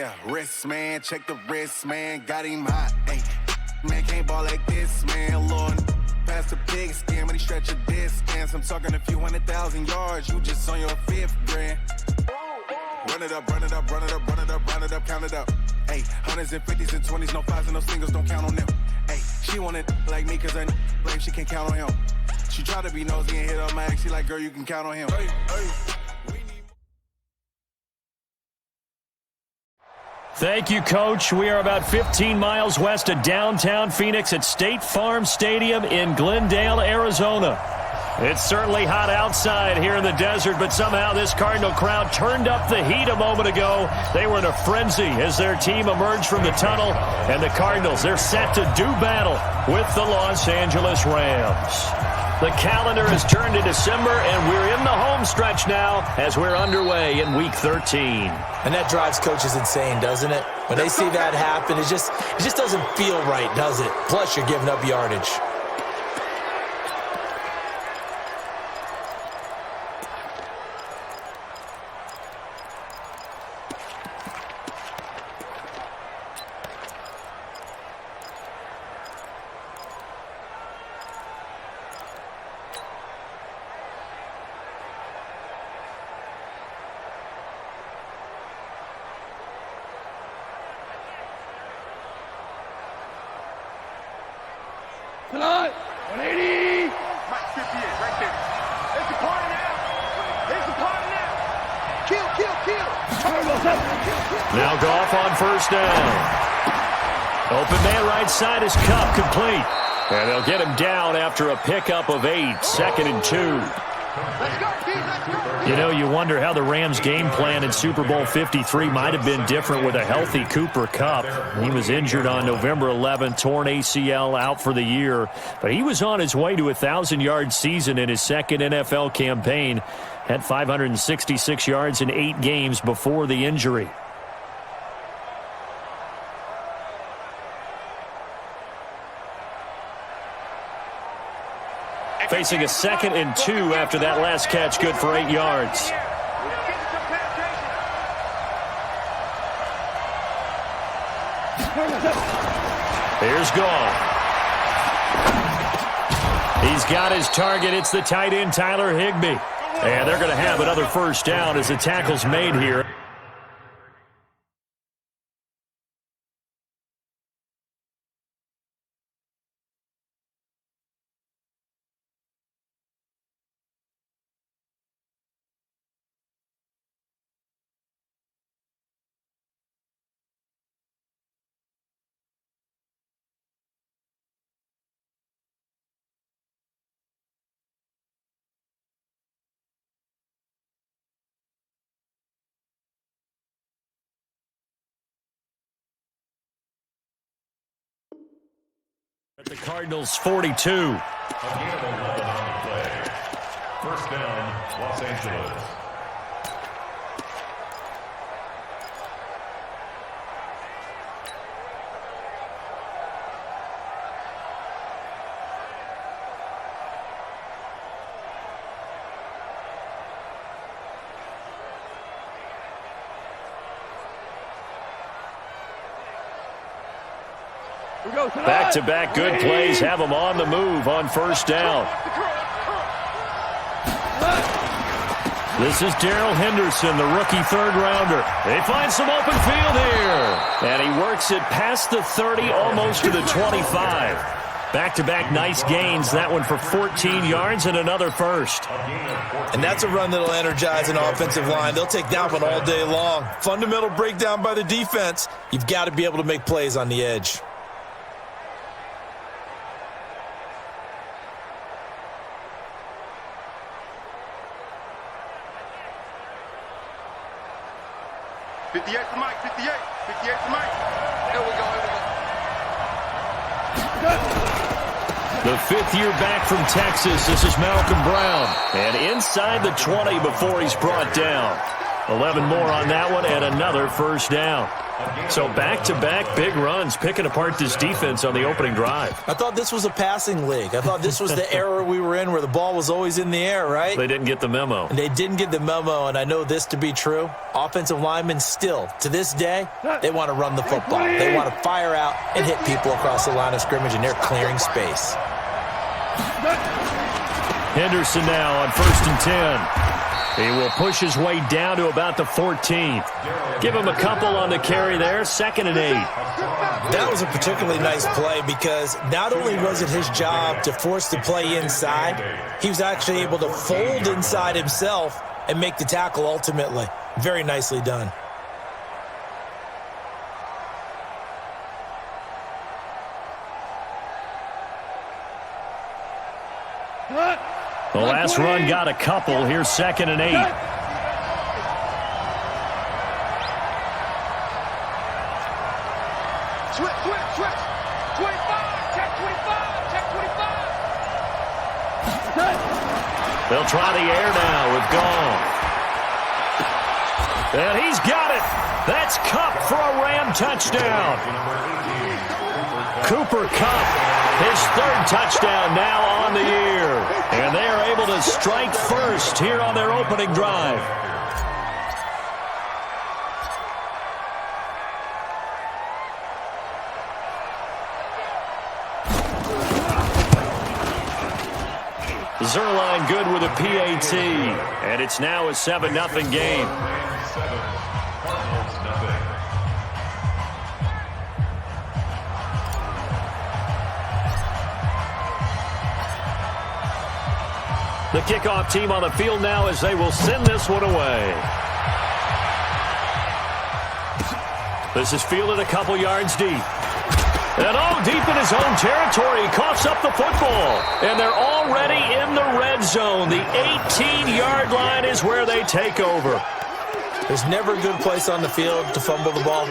Yeah, wrist, man, check the wrist, man, got him hot. Hey, man, can't ball like this, man, Lord. Past the pig skin, when he stretch a distance. I'm talking a few 100,000 yards, you just on your 5th grand. Run it up, run it up, run it up, run it up, run it up, count it up. Hey, hundreds and 50s and 20s, no 5s and no singles, don't count on them. Hey, she want it like me, cause I blame she can't count on him. She try to be nosy and hit up my ex, she like, girl, you can count on him. Hey, hey. Thank you, Coach. We are about 15 miles west of downtown Phoenix at State Farm Stadium in Glendale, Arizona. It's certainly hot outside here in the desert, but somehow this Cardinal crowd turned up the heat a moment ago. They were in a frenzy as their team emerged from the tunnel, and the Cardinals, they're set to do battle with the Los Angeles Rams. The calendar has turned to December, and we're in the home stretch now as we're underway in Week 13. And that drives coaches insane, doesn't it? When they see that happen, it just doesn't feel right, does it? Plus, you're giving up yardage. Tonight, 180. Mike 58, right there. There's the party now. There's the party now. Kill, kill, kill. Now Goff on first down. Open man right side is Cup, complete. And they'll get him down after a pickup of 8, 2nd and 2. Let's go, Keith, let's go. You know, you wonder how the Rams' game plan in Super Bowl 53 might have been different with a healthy Cooper Kupp. He was injured on November 11th, torn ACL, out for the year. But he was on his way to a 1,000-yard season in his second NFL campaign. Had 566 yards in 8 games before the injury. Facing a 2nd and 2 after that last catch, good for 8 yards. Here's Goff. He's got his target. It's the tight end, Tyler Higbee. And they're going to have another first down as the tackle's made here. At the Cardinals 42. First down, Los Angeles. Back-to-back good plays have them on the move on first down. This is Darrell Henderson, the rookie third-rounder. They find some open field here. And he works it past the 30, almost to the 25. Back-to-back nice gains. That one for 14 yards and another first. And that's a run that'll energize an offensive line. They'll take that one all day long. Fundamental breakdown by the defense. You've got to be able to make plays on the edge. The 5th year back from Texas, this is Malcolm Brown. And inside the 20 before he's brought down. 11 more on that one and another first down. So back-to-back big runs, picking apart this defense on the opening drive. I thought this was a passing league. I thought this was the era we were in where the ball was always in the air, right? They didn't get the memo. And they didn't get the memo, and I know this to be true. Offensive linemen still, to this day, they want to run the football. They want to fire out and hit people across the line of scrimmage, and they're clearing space. Henderson now on 1st and 10. He will push his way down to about the 14. Give him a couple on the carry there. 2nd and 8. That was a particularly nice play because not only was it his job to force the play inside, he was actually able to fold inside himself and make the tackle ultimately. Very nicely done. The last run got a couple. Here's 2nd and 8. Switch. 25. Check 25. They'll try the air now with Gall. And he's got it. That's Kupp for a Ram touchdown. Cooper Kupp, his 3rd touchdown now on the year. And they are able to strike first here on their opening drive. Zerline good with a PAT. And it's now a 7-0 game. The kickoff team on the field now as they will send this one away. This is fielded a couple yards deep. And deep in his own territory. He coughs up the football. And they're already in the red zone. The 18-yard line is where they take over. There's never a good place on the field to fumble the ball.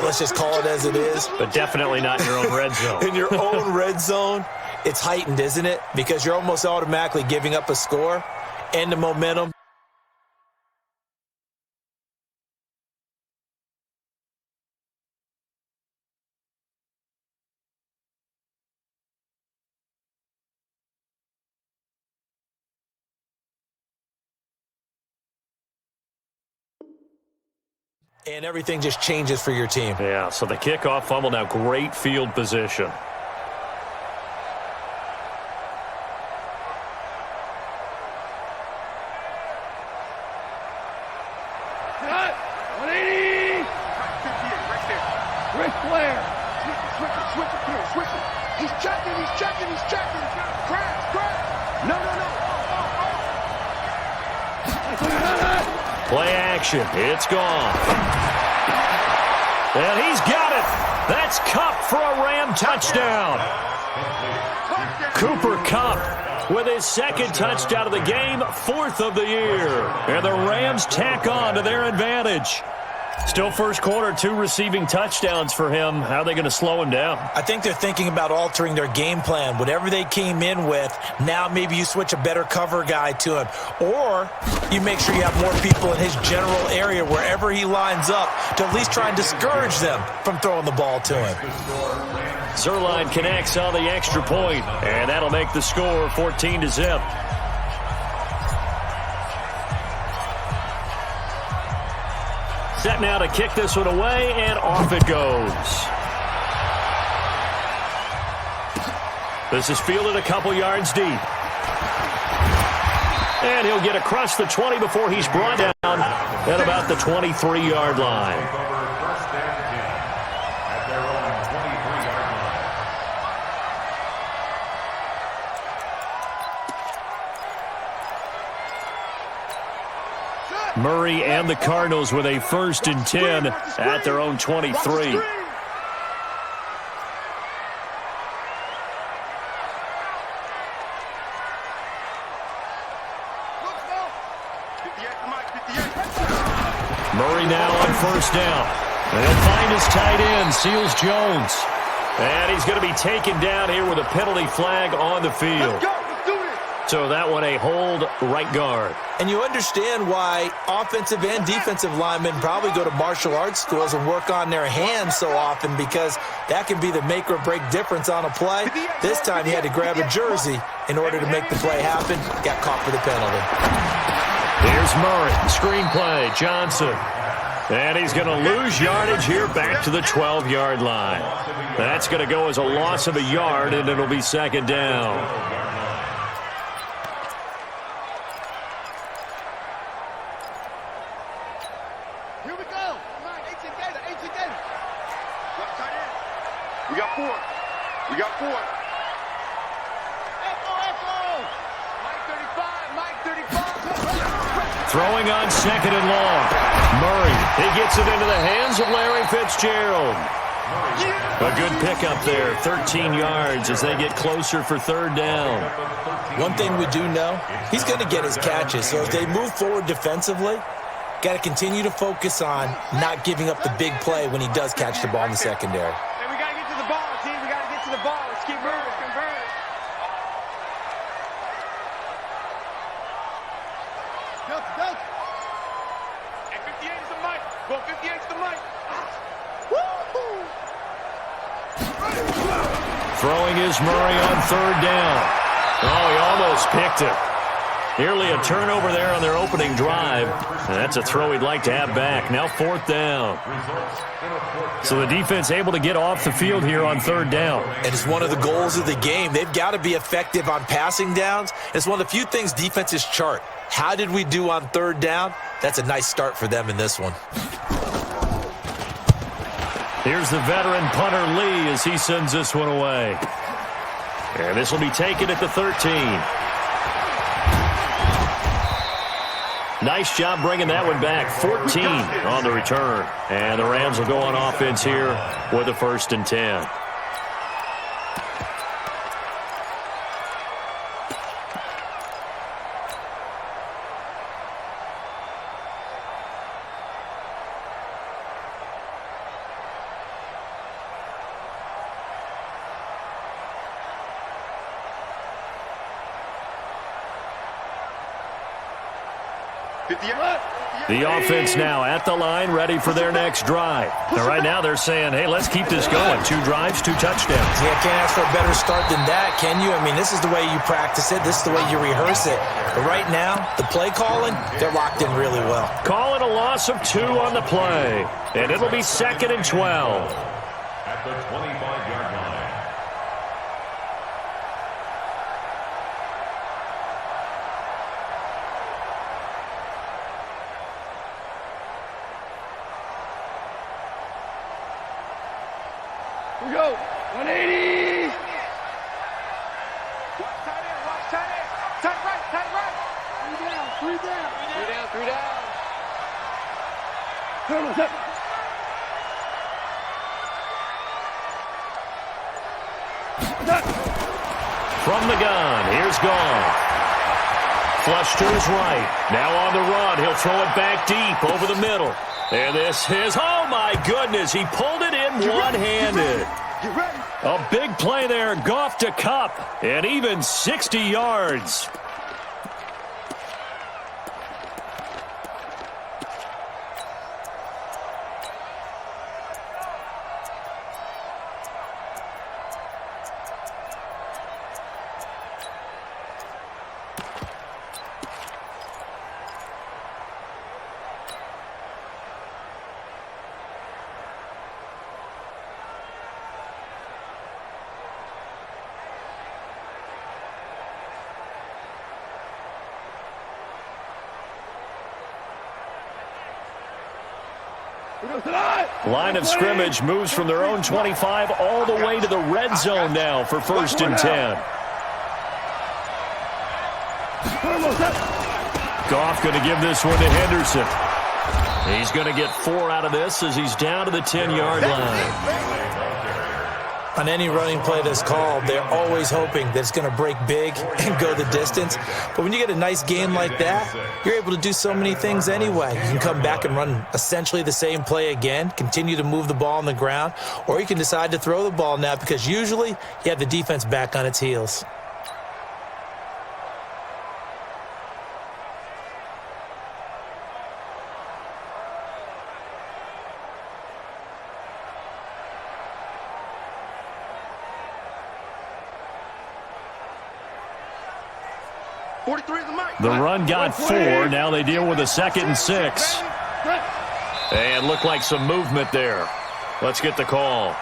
Let's just call it as it is. But definitely not in your own red zone. In your own red zone, it's heightened, isn't it? Because you're almost automatically giving up a score and the momentum. And everything just changes for your team. Yeah, so the kickoff fumble now, great field position. He's checking. Crash. No. Play action. It's gone. And he's got it. That's Kupp for a Ram touchdown. Cooper Kupp with his 2nd touchdown of the game, 4th of the year. And the Rams tack on to their advantage. Still first quarter, 2 receiving touchdowns for him. How are they going to slow him down? I think they're thinking about altering their game plan. Whatever they came in with, now maybe you switch a better cover guy to him. Or you make sure you have more people in his general area wherever he lines up to at least try and discourage them from throwing the ball to him. Zerline connects on the extra point, and that'll make the score 14-0. Set now to kick this one away, and off it goes. This is fielded a couple yards deep. And he'll get across the 20 before he's brought down at about the 23-yard line. Murray and the Cardinals with a 1st and 10 at their own 23. Murray now on 1st down. And he'll find his tight end, Seals Jones. And he's going to be taken down here with a penalty flag on the field. Let's do this. So that one a hold right guard. And you understand why offensive and defensive linemen probably go to martial arts schools and work on their hands so often, because that can be the make or break difference on a play. This time he had to grab a jersey in order to make the play happen. Got caught for the penalty. Here's Murray. Screen play. Johnson. And he's going to lose yardage here back to the 12-yard line. That's going to go as a loss of a yard, and it'll be second down. Here we go. Come on, 18 Gator, 18 Gator. We got 4. We got 4. Echo. Mike 35. Throwing on second and long. Murray, he gets it into the hands of Larry Fitzgerald. A good pickup there, 13 yards as they get closer for third down. One thing we do know, he's going to get his catches. So as they move forward defensively, got to continue to focus on not giving up the big play when he does catch the ball in the secondary. Hey, we got to get to the ball, team. We got to get to the ball. Let's keep moving. Go. Hey, 58 is the mic. Go 58 is the mic. Throwing is Murray on third down. Oh, he almost picked it. Nearly a turnover there on their opening drive. And that's a throw he'd like to have back. Now fourth down. So the defense able to get off the field here on third down. And it's one of the goals of the game. They've got to be effective on passing downs. It's one of the few things defenses chart. How did we do on third down? That's a nice start for them in this one. Here's the veteran punter Lee as he sends this one away. And this will be taken at the 13. Nice job bringing that one back. 14 on the return. And the Rams will go on offense here with a 1st and 10. The offense now at the line, ready for their next drive. And right now they're saying, hey, let's keep this going. 2 drives, 2 touchdowns. Yeah, can't ask for a better start than that, can you? I mean, this is the way you practice it. This is the way you rehearse it. But right now, the play calling, they're locked in really well. Call it a loss of 2 on the play. And it'll be 2nd and 12. At the 25-yard line. Here we go. 180. Watch tight end. Tight right. 3 down. 3 down. Come on, From the gun, here's Goff. Flush to his right. Now on the run. He'll throw it back deep over the middle. And this is, oh my goodness, he pulled it in one-handed. A big play there, Goff to Kupp, and even 60 yards. Line of scrimmage moves from their own 25 all the way to the red zone now for 1st and 10. Goff going to give this one to Henderson. He's going to get 4 out of this as he's down to the 10-yard line. On any running play that's called, they're always hoping that it's going to break big and go the distance. But when you get a nice game like that, you're able to do so many things anyway. You can come back and run essentially the same play again, continue to move the ball on the ground, or you can decide to throw the ball now because usually you have the defense back on its heels. 43 is the mic. The run got 4. Now they deal with a 2nd and 6. And looked like some movement there. Let's get the call.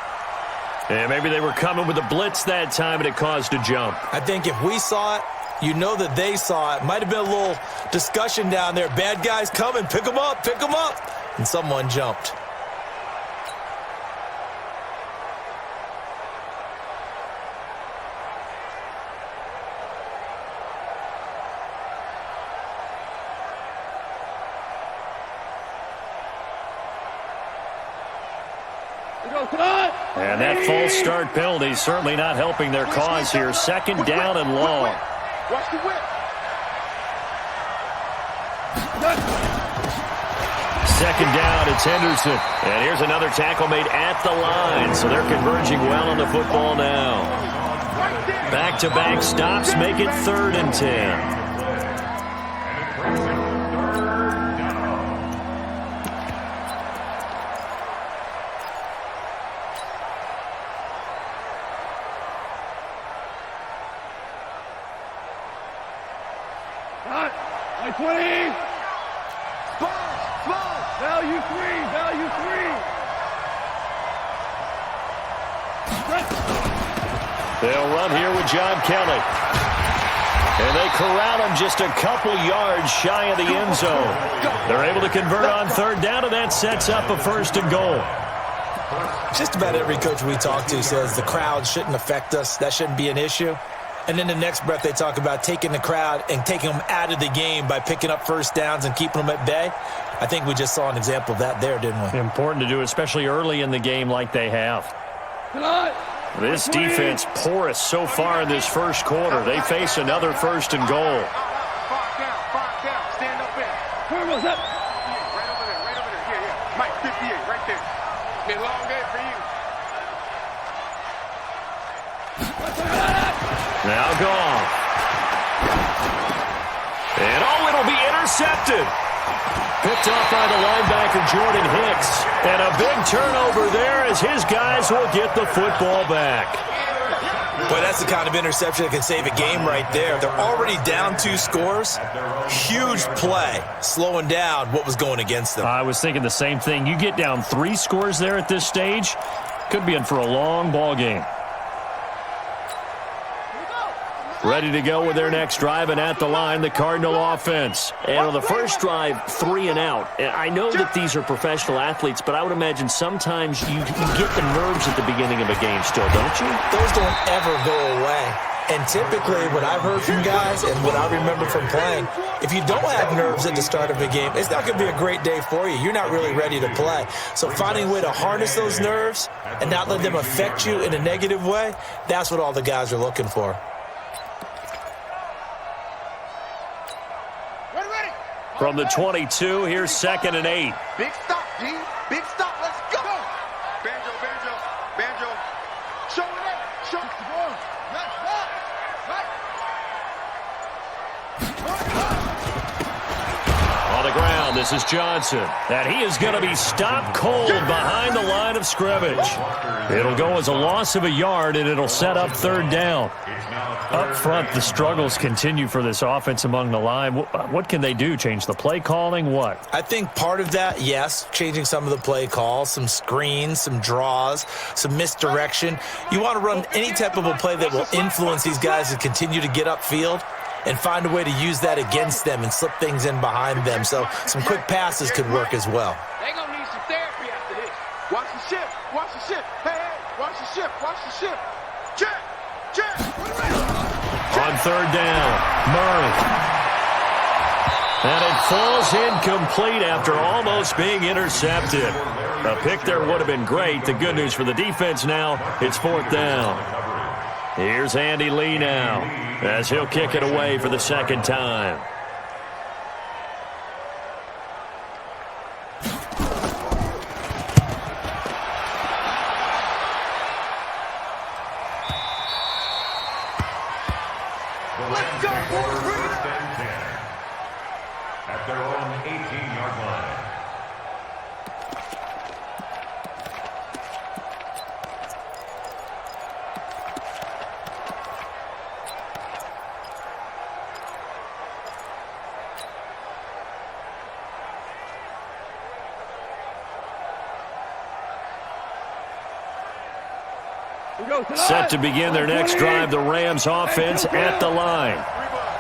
And maybe they were coming with a blitz that time, and it caused a jump. I think if we saw it, you know that they saw it. Might have been a little discussion down there. Bad guys coming. Pick them up. Pick them up. And someone jumped. And that false start penalty is certainly not helping their cause here. 2nd down and long. Watch the whip. 2nd down, it's Henderson. And here's another tackle made at the line. So they're converging well on the football now. Back-to-back stops make it 3rd and 10. They'll run here with John Kelly. And they corral him just a couple yards shy of the end zone. They're able to convert on 3rd down, and that sets up a 1st and goal. Just about every coach we talk to says the crowd shouldn't affect us. That shouldn't be an issue. And then the next breath they talk about taking the crowd and taking them out of the game by picking up 1st downs and keeping them at bay. I think we just saw an example of that there, didn't we? Important to do, especially early in the game like they have. This defense porous so far in this 1st quarter. They face another 1st and goal. 5 down. Stand up in. Where was that? Right over there. Yeah. Mike, 58, right there. Been a long day for you. Now gone. And it'll be intercepted. Picked off by the linebacker, Jordan Hicks. And a big turnover there as his guys will get the football back. Boy, that's the kind of interception that can save a game right there. They're already down 2 scores. Huge play, slowing down what was going against them. I was thinking the same thing. You get down 3 scores there at this stage, could be in for a long ball game. Ready to go with their next drive, and at the line, the Cardinal offense. And on the first drive, 3 and out. And I know that these are professional athletes, but I would imagine sometimes you get the nerves at the beginning of a game still, don't you? Those don't ever go away. And typically, what I've heard from guys and what I remember from playing, if you don't have nerves at the start of a game, it's not going to be a great day for you. You're not really ready to play. So finding a way to harness those nerves and not let them affect you in a negative way, that's what all the guys are looking for. From the 22, here's 2nd and 8. Big stop, D. Big stop. Let's go. Banjo. Show it up. Show it the ball. On the ground, this is Johnson. And he is going to be stopped cold behind the line of scrimmage. It'll go as a loss of a yard, and it'll set up 3rd down. Up front, the struggles continue for this offense among the line. What can they do? Change the play calling? What? I think part of that, yes, changing some of the play calls, some screens, some draws, some misdirection. You want to run any type of a play that will influence these guys to continue to get upfield and find a way to use that against them and slip things in behind them. So some quick passes could work as well. They're going to need some therapy after this. Watch the ship. Hey, watch the ship. Check. On 3rd down, Murray. And it falls incomplete after almost being intercepted. A pick there would have been great. The good news for the defense now, it's 4th down. Here's Andy Lee now as he'll kick it away for the 2nd time. Let's go, boys. Bring it up. At their own 18-yard line. Set to begin their next drive, the Rams offense at the line.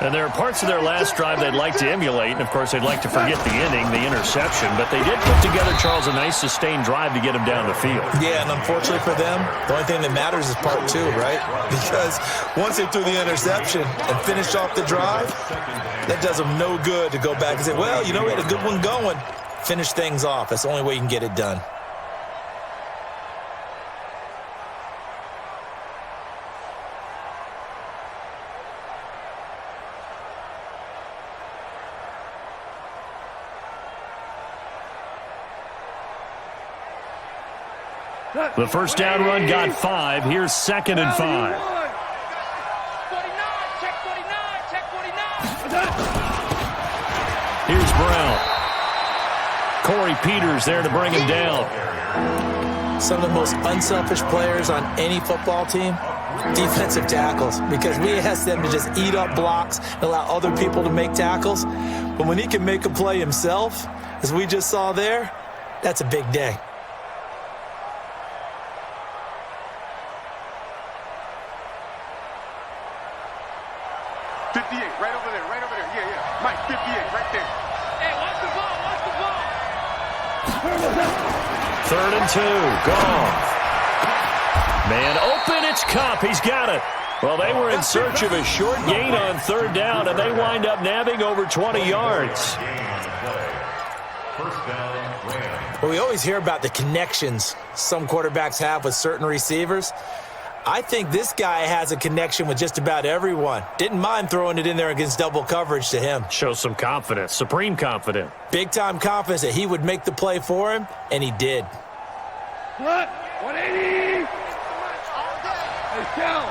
And there are parts of their last drive they'd like to emulate, and of course they'd like to forget the inning, the interception, but they did put together, Charles, a nice sustained drive to get them down the field. Yeah, and unfortunately for them, the only thing that matters is part two, right? Because once they threw the interception and finished off the drive, that does them no good to go back and say, well, you know, we had a good one going. Finish things off. That's the only way you can get it done. The first down run got 5. Here's 2nd and 5. 49, check 49, check 49. Here's Brown. Corey Peters there to bring him down. Some of the most unselfish players on any football team, defensive tackles, because we ask them to just eat up blocks and allow other people to make tackles. But when he can make a play himself, as we just saw there, that's a big day. Right over there, right over there. Yeah, yeah. Mike, 58, right there. Hey, watch the ball, watch the ball. 3rd and 2, gone. Man open, it's Cup. He's got it. Well, they were in search of a short gain on 3rd down, and they wind up nabbing over 20 yards. Well, we always hear about the connections some quarterbacks have with certain receivers. I think this guy has a connection with just about everyone. Didn't mind throwing it in there against double coverage to him. Shows some confidence, supreme confidence. Big-time confidence that he would make the play for him, and he did. What? 180. Hey, chill.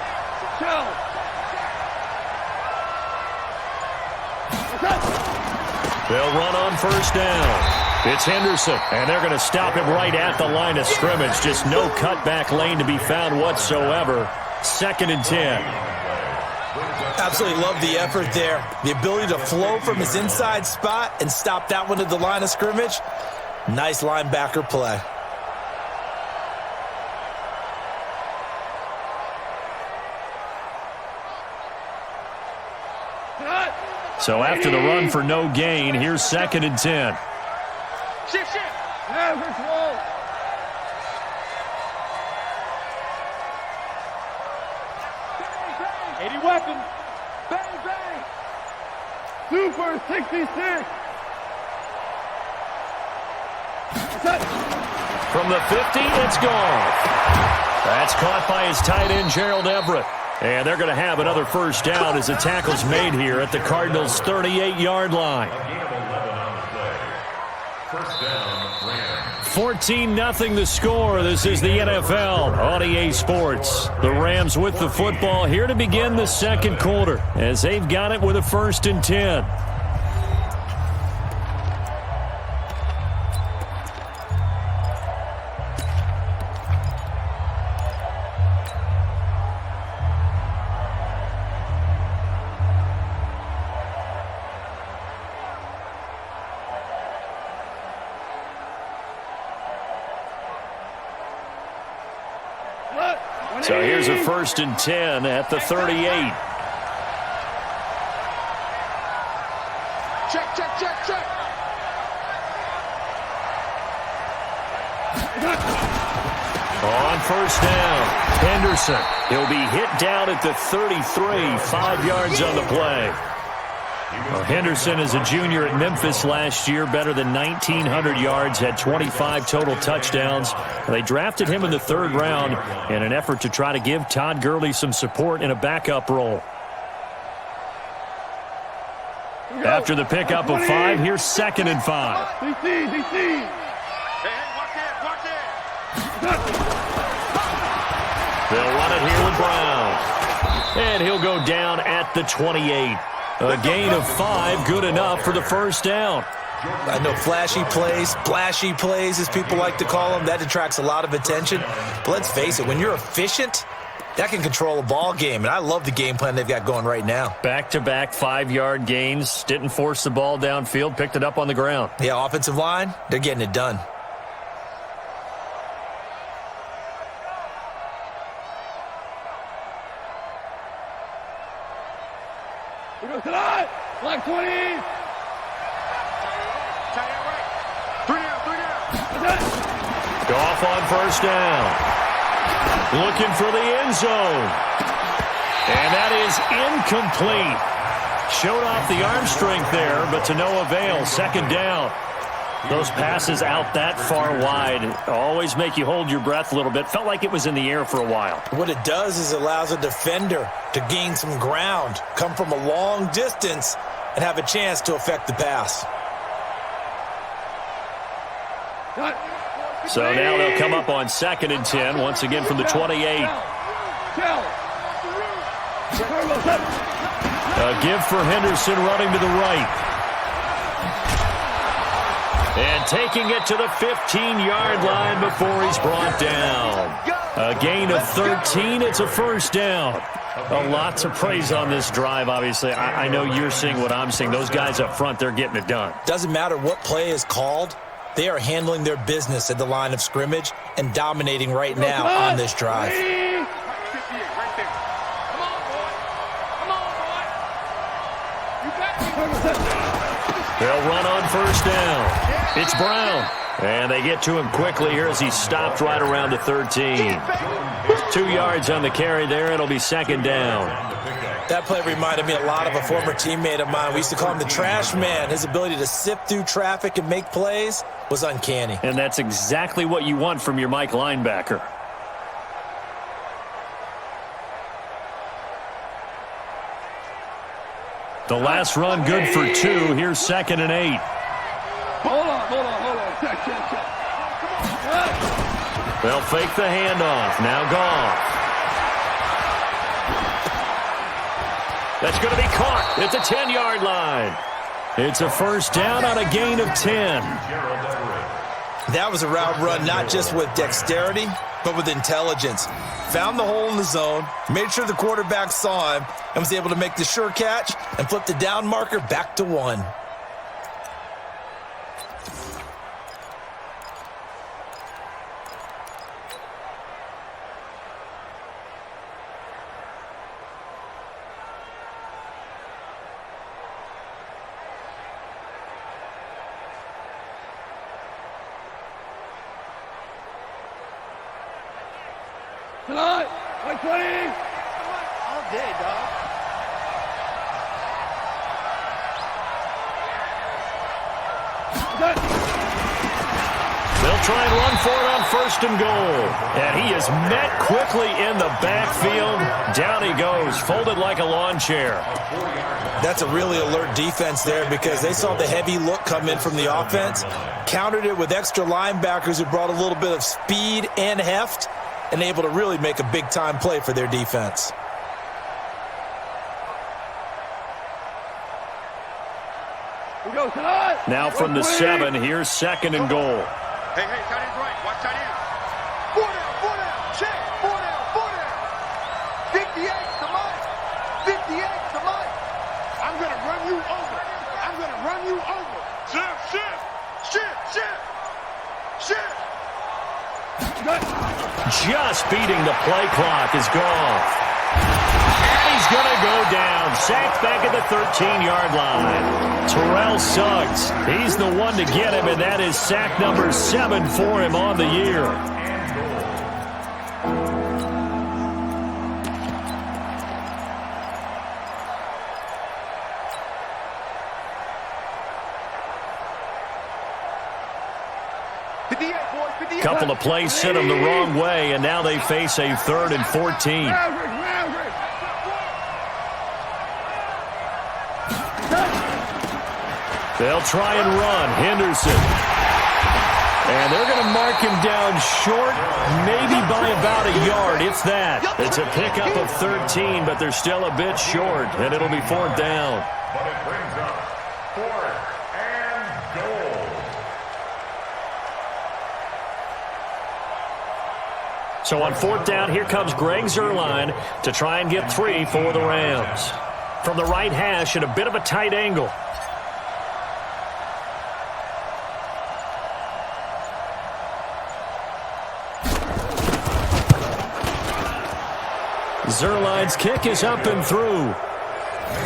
They'll run on 1st down. It's Henderson, and they're going to stop him right at the line of scrimmage. Just no cutback lane to be found whatsoever. 2nd and 10. Absolutely love the effort there. The ability to flow from his inside spot and stop that one at the line of scrimmage. Nice linebacker play. So after the run for no gain, here's 2nd and 10. Shift. Yeah, first of all. Bang. 80 weapons. Bang. Super 66. From the 50, it's gone. That's caught by his tight end, Gerald Everett. And they're going to have another 1st down as the tackle's made here at the Cardinals' 38-yard line. 14-0 the score. This is the NFL on EA Sports. The Rams with the football here to begin the 2nd quarter as they've got it with a 1st and 10. So here's a 1st and 10 at the 38. Check. On 1st down, Henderson. He'll be hit down at the 33, 5 yards on the play. Well, Henderson is a junior at Memphis last year, better than 1,900 yards, had 25 total touchdowns. They drafted him in the 3rd round in an effort to try to give Todd Gurley some support in a backup role. After the pickup of 5, here's 2nd and 5. DC. Hey, watch it. They'll run it here with Brown. And he'll go down at the 28. A gain of 5, good enough for the 1st down. I know flashy plays, splashy plays, as people like to call them, that attracts a lot of attention. But let's face it, when you're efficient, that can control a ball game. And I love the game plan they've got going right now. Back-to-back 5-yard gains. Didn't force the ball downfield. Picked it up on the ground. Yeah, offensive line, they're getting it done. Black 20. Goff on first down. Looking for the end zone. And that is incomplete. Showed off the arm strength there, but to no avail. Second down. Those passes out that far wide always make you hold your breath a little bit. Felt like it was in the air for a while. What it does is it allows a defender to gain some ground, come from a long distance, and have a chance to affect the pass. So now they'll come up on 2nd and 10, once again from the 28. A give for Henderson running to the right. And taking it to the 15-yard line before he's brought down. A gain of 13. It's a first down. A lot to praise on this drive, obviously. I know you're seeing what I'm seeing. Those guys up front, they're getting it done. Doesn't matter what play is called. They are handling their business at the line of scrimmage and dominating right now on this drive. They'll run on first down. It's Brown. And they get to him quickly here as he stopped right around the 13. 2 yards on the carry there. It'll be second down. That play reminded me a lot of a former teammate of mine. We used to call him the trash man. His ability to sift through traffic and make plays was uncanny. And that's exactly what you want from your Mike linebacker. The last run good for 2. Here's 2nd and 8. Hold on. Check. They'll fake the handoff. Now Goff. That's going to be caught at the 10-yard line. It's a first down on a gain of 10. That was a route run not just with dexterity, but with intelligence. Found the hole in the zone, made sure the quarterback saw him, and was able to make the sure catch and flip the down marker back to 1. Tonight, White 20. All day, dog. They'll try and run for it on 1st and goal. And he is met quickly in the backfield. Down he goes, folded like a lawn chair. That's a really alert defense there because they saw the heavy look come in from the offense, countered it with extra linebackers who brought a little bit of speed and heft, and able to really make a big-time play for their defense. Now from the 7, here's 2nd and goal. Hey, tight end right. Watch tight end. 4 down. Check. 4 down. 58 to Mike. 58 to Mike. I'm going to run you over. Shift. Just beating the play clock is Goff. And he's going to go down. Sacked back at the 13-yard line. Terrell Suggs, he's the one to get him, and that is sack number 7 for him on the year. Couple of plays sent them the wrong way, and now they face a 3rd and 14. They'll try and run. Henderson. And they're going to mark him down short, maybe by about a yard, if that. It's a pickup of 13, but they're still a bit short, and it'll be 4th down. But it brings up 4th and goal. So on 4th down, here comes Greg Zuerlein to try and get 3 for the Rams. From the right hash at a bit of a tight angle. Zuerlein's kick is up and through.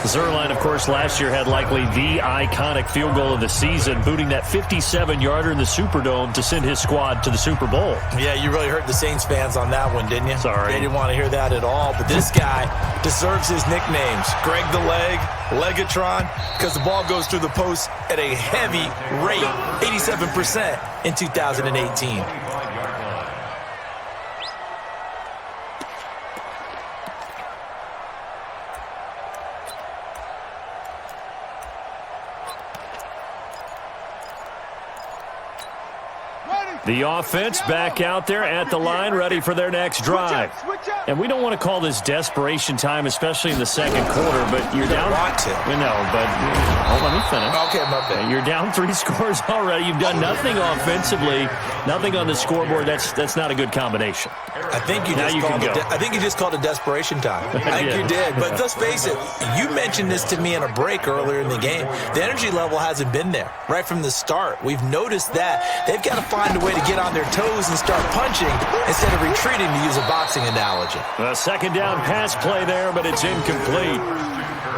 Zuerlein, of course, last year had likely the iconic field goal of the season, booting that 57-yarder in the Superdome to send his squad to the Super Bowl. Yeah, you really hurt the Saints fans on that one, didn't you? Sorry. They didn't want to hear that at all. But this guy deserves his nicknames. Greg the Leg, Legatron, because the ball goes through the post at a heavy rate, 87% in 2018. The offense back out there at the line, ready for their next drive. And we don't want to call this desperation time, especially in the second quarter, but you're down. Want to. No, but let me finish. Okay, my bad. You're down 3 scores already. You've done nothing offensively, nothing on the scoreboard. That's not a good combination. I think you just called it desperation time. I think you did. But let's face it, you mentioned this to me in a break earlier in the game. The energy level hasn't been there right from the start. We've noticed that. They've got to find a way to get on their toes and start punching instead of retreating, to use a boxing analogy. A second down pass play there, but it's incomplete.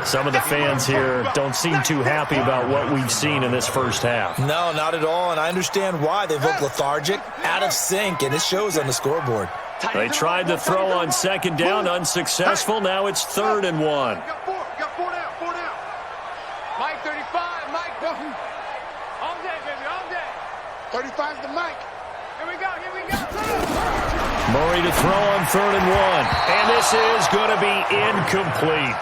Some of the fans here don't seem too happy about what we've seen in this first half. No, not at all, and I understand why. They've looked lethargic, out of sync, and it shows on the scoreboard. They tried to throw on second down, unsuccessful. Now it's 3rd and 1. Got four down. Mike 35, Mike Duffy. All day, baby, all day. 35's the Mike. Here we go. Murray to throw on 3rd and 1. And this is going to be incomplete.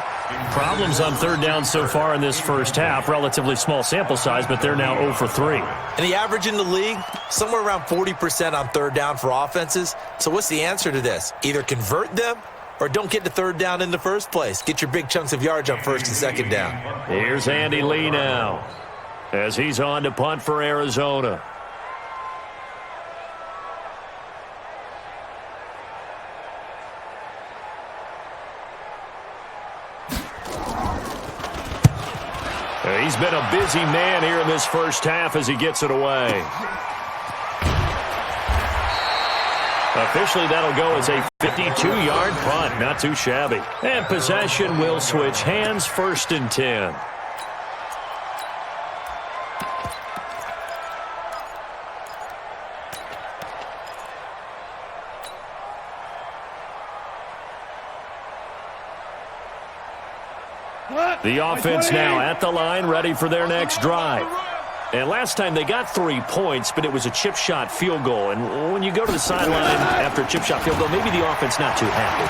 Problems on 3rd down so far in this first half. Relatively small sample size, but they're now 0 for 3. And the average in the league, somewhere around 40% on 3rd down for offenses. So what's the answer to this? Either convert them or don't get to 3rd down in the first place. Get your big chunks of yards on 1st and 2nd down. Here's Andy Lee now as he's on to punt for Arizona. He's been a busy man here in this first half as he gets it away. Officially, that'll go as a 52-yard punt. Not too shabby. And possession will switch hands, 1st and 10. The offense now at the line, ready for their next drive. And last time they got 3 points, but it was a chip shot field goal. And when you go to the sideline after a chip shot field goal, maybe the offense not too happy.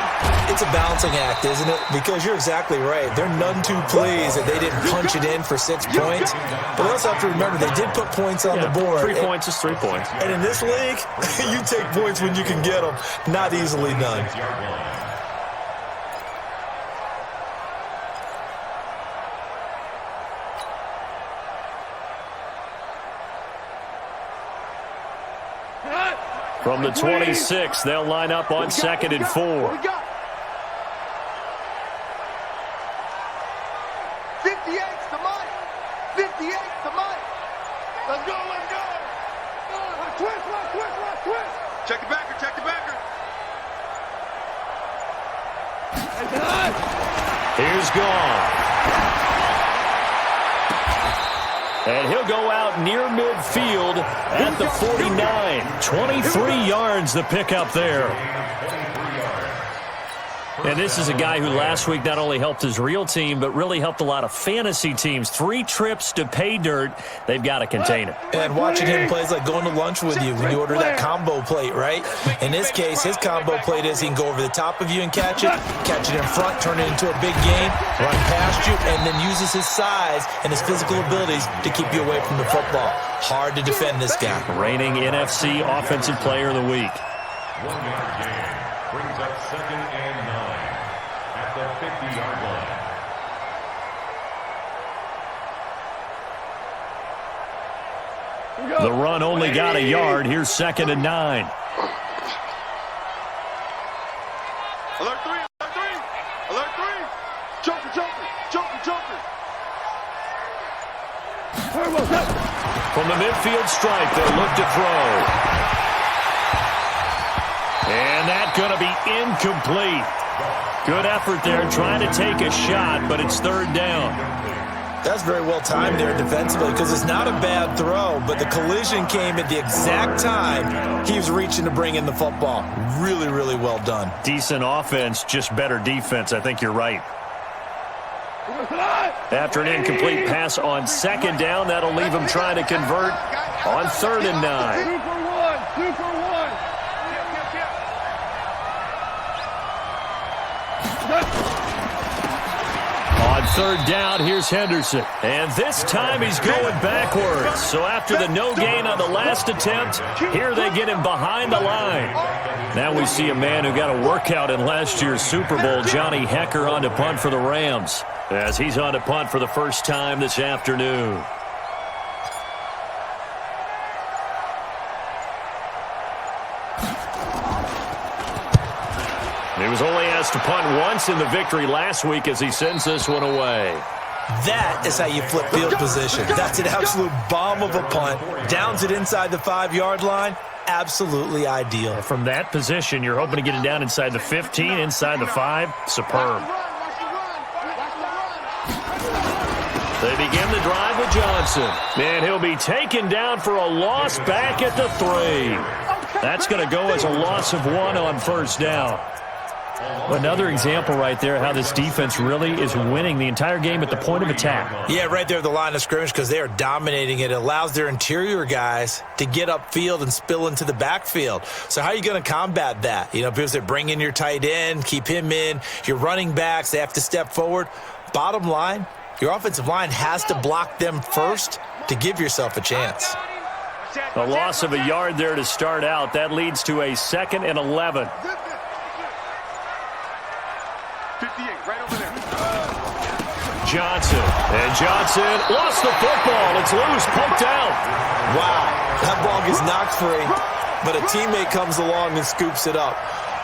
It's a balancing act, isn't it? Because you're exactly right. They're none too pleased that they didn't punch it in for 6 points. But also have to remember, they did put points on the board. 3 points is 3 points. And in this league, you take points when you can get them. Not easily done. From the 26, they'll line up on 2nd and 4. 58 to Mike. 58 to Mike. Let's go. Twist. Check the backer. Here's Gone. And he'll go out near midfield at the 49. 23 yards the pickup there. And this is a guy who last week not only helped his real team, but really helped a lot of fantasy teams. 3 trips to pay dirt. They've got to contain it. And watching him play is like going to lunch with you when you order that combo plate, right? In this case, his combo plate is he can go over the top of you and catch it in front, turn it into a big gain, run past you, and then uses his size and his physical abilities to keep you away from the football. Hard to defend this guy. Reigning NFC Offensive Player of the Week. 1 yard gain brings up 2nd and 9 at the 50-yard line. The run only got a yard. Here's 2nd and 9. Alert 3. Joker. From the midfield stripe, they'll look to throw. And that's going to be incomplete. Good effort there, trying to take a shot, but it's third down. That's very well timed there defensively because it's not a bad throw, but the collision came at the exact time he was reaching to bring in the football. Really, really well done. Decent offense, just better defense. I think you're right. After an incomplete pass on second down, that'll leave him trying to convert on 3rd and 9. 2 for 1. 2 for 1. On 3rd down, here's Henderson. And this time he's going backwards. So after the no gain on the last attempt, here they get him behind the line. Now we see a man who got a workout in last year's Super Bowl, Johnny Hecker, on to punt for the Rams, as he's on to punt for the first time this afternoon. He was only asked to punt once in the victory last week as he sends this one away. That is how you flip field position. That's an absolute bomb of a punt. Downs it inside the 5-yard line. Absolutely ideal. From that position, you're hoping to get it down inside the 15, inside the 5. Superb. They begin the drive with Johnson. And he'll be taken down for a loss back at the 3. That's going to go as a loss of 1 on first down. Another example right there how this defense really is winning the entire game at the point of attack. Yeah, right there at the line of scrimmage because they are dominating it. It allows their interior guys to get upfield and spill into the backfield. So how are you going to combat that? You know, because they bring in your tight end, keep him in. Your running backs, they have to step forward. Bottom line, your offensive line has to block them first to give yourself a chance. A loss of a yard there to start out. That leads to a 2nd and 11. 58, right over there. Johnson. And Johnson lost the football. It's loose, poked out. Wow, that ball gets knocked free, but a teammate comes along and scoops it up.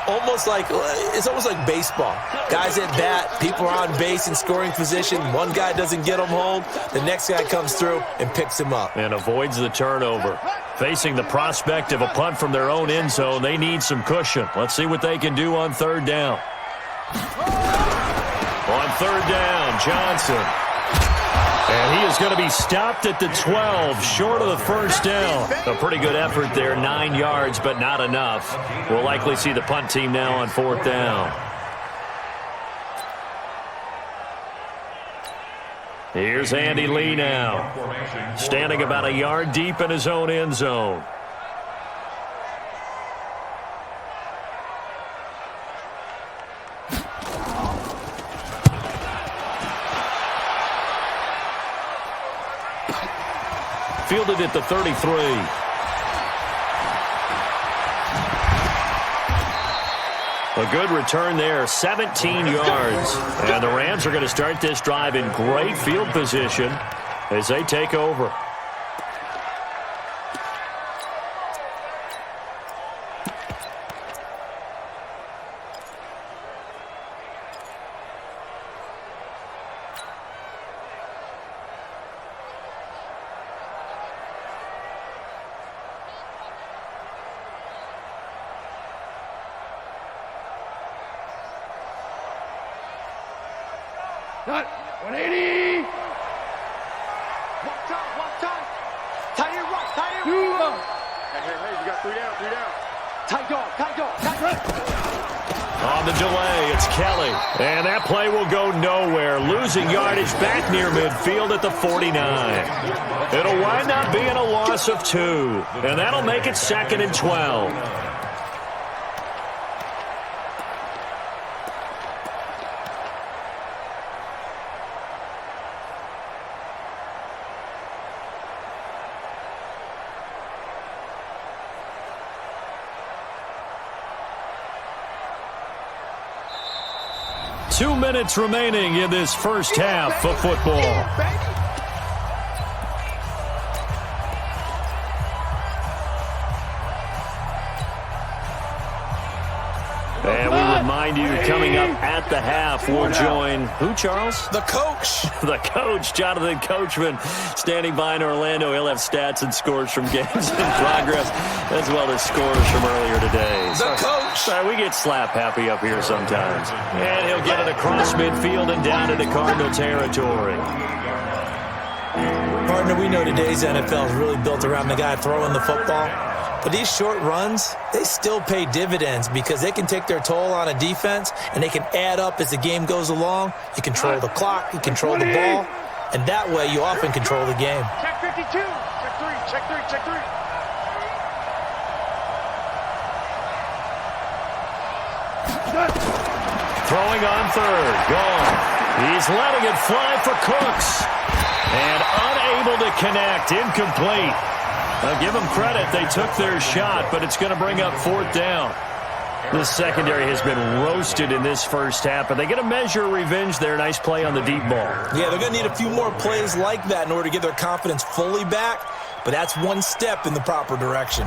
It's almost like baseball. Guys at bat, people are on base in scoring position. One guy doesn't get him home. The next guy comes through and picks him up. And avoids the turnover. Facing the prospect of a punt from their own end zone, they need some cushion. Let's see what they can do on 3rd down. On 3rd down, Johnson. And he is going to be stopped at the 12, short of the first down. A pretty good effort there, 9 yards, but not enough. We'll likely see the punt team now on 4th down. Here's Andy Lee now, standing about a yard deep in his own end zone. Fielded at the 33. A good return there, 17 yards. And the Rams are going to start this drive in great field position as they take over. Cut. 180. Walk time. Tight end right, tight end. Hey, you got 3 down, 3 down. Tight dog. On the delay, it's Kelly. And that play will go nowhere. Losing yardage back near midfield at the 49. It'll wind up being a loss of 2. And that'll make it 2nd and 12. Two minutes remaining in this first half of football. And we remind you, coming up at the half, we'll join who, Charles? The coach. The coach, Jonathan Coachman, standing by in Orlando. He'll have stats and scores from games in progress, as well as scores from earlier today. The coach. Sorry, we get slap happy up here sometimes. And he'll get it across midfield and down into Cardinal territory. Partner, we know today's NFL is really built around the guy throwing the football. But these short runs, they still pay dividends because they can take their toll on a defense and they can add up as the game goes along. You control the clock, you control the ball, and that way you often control the game. Check 52. Check 3. Check 3. Check 3. Throwing on third. Gone. He's letting it fly for Cooks. And unable to connect. Incomplete. Give them credit. They took their shot, but it's going to bring up fourth down. This secondary has been roasted in this first half, but they get a measure of revenge there. Nice play on the deep ball. Yeah, they're going to need a few more plays like that in order to get their confidence fully back, but that's one step in the proper direction.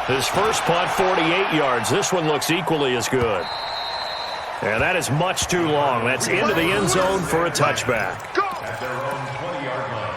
His first punt, 48 yards. This one looks equally as good. And that is much too long. That's into the end zone for a touchback. At their own 20-yard line.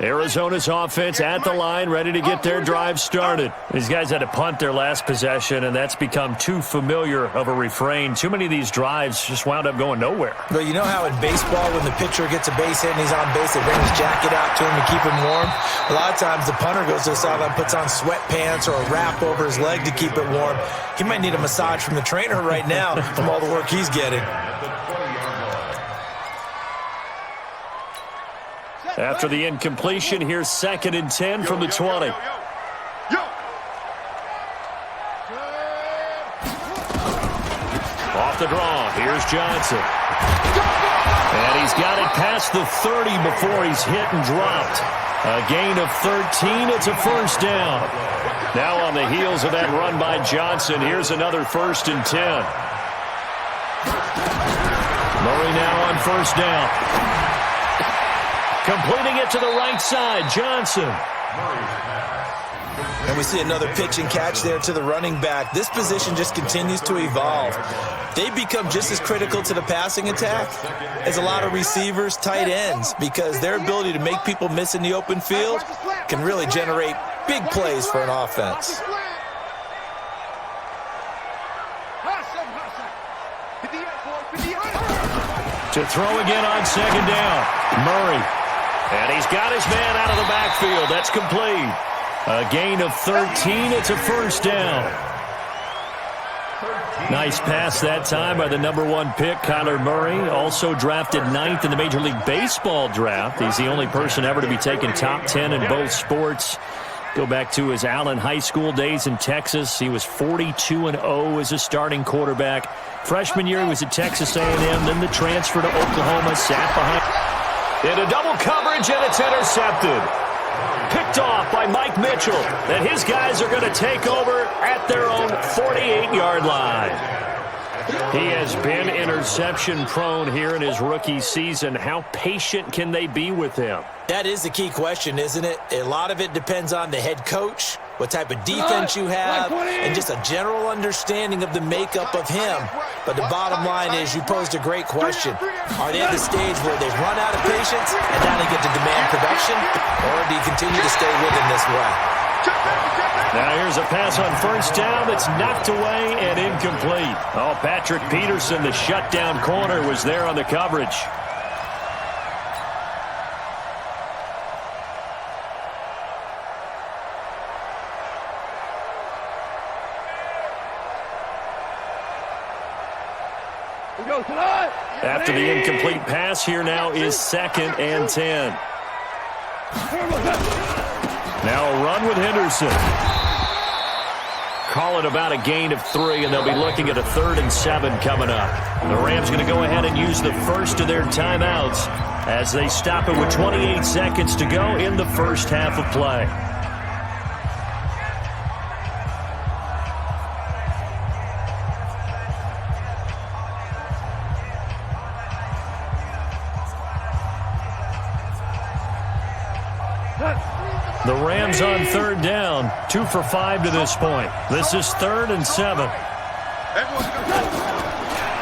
Arizona's offense at the line, ready to get their drive started. These guys had to punt their last possession, and that's become too familiar of a refrain. Too many of these drives just wound up going nowhere. But you know how in baseball, when the pitcher gets a base hit and he's on base, they bring his jacket out to him to keep him warm? A lot of times the punter goes to the sideline, puts on sweatpants or a wrap over his leg to keep it warm. He might need a massage from the trainer right now from all the work he's getting. After the incompletion, here's 2nd and 10 from the 20. Off the draw, here's Johnson. And he's got it past the 30 before he's hit and dropped. A gain of 13, it's a first down. Now on the heels of that run by Johnson, here's another 1st and 10. Murray now on first down. Completing it to the right side, Johnson. And we see another pitch and catch there to the running back. This position just continues to evolve. They become just as critical to the passing attack as a lot of receivers, tight ends, because their ability to make people miss in the open field can really generate big plays for an offense. To throw again on 2nd down, Murray. And he's got his man out of the backfield. That's complete. A gain of 13. It's a first down. Nice pass that time by the #1 pick, Kyler Murray. Also drafted 9th in the Major League Baseball draft. He's the only person ever to be taken top 10 in both sports. Go back to his Allen High School days in Texas. He was 42-0 as a starting quarterback. Freshman year, he was at Texas A&M. Then the transfer to Oklahoma, sat behind. Into double coverage, and it's intercepted. Picked off by Mike Mitchell. And his guys are going to take over at their own 48-yard line. He has been interception-prone here in his rookie season. How patient can they be with him? That is the key question, isn't it? A lot of it depends on the head coach, what type of defense you have, and just a general understanding of the makeup of him. But the bottom line is, you posed a great question. Are they at the stage where they've run out of patience and now they get to demand production? Or do you continue to stay with them this way? Now here's a pass on first down that's knocked away and incomplete. Oh, Patrick Peterson, the shutdown corner, was there on the coverage. After the incomplete pass, here now is 2nd and 10. Now a run with Henderson. Call it about a gain of 3, and they'll be looking at a 3rd and 7 coming up. The Rams going to go ahead and use the first of their timeouts. as they stop it with 28 seconds to go in the first half of play. The Rams on third down, 2 for 5 to this point. This is 3rd and 7.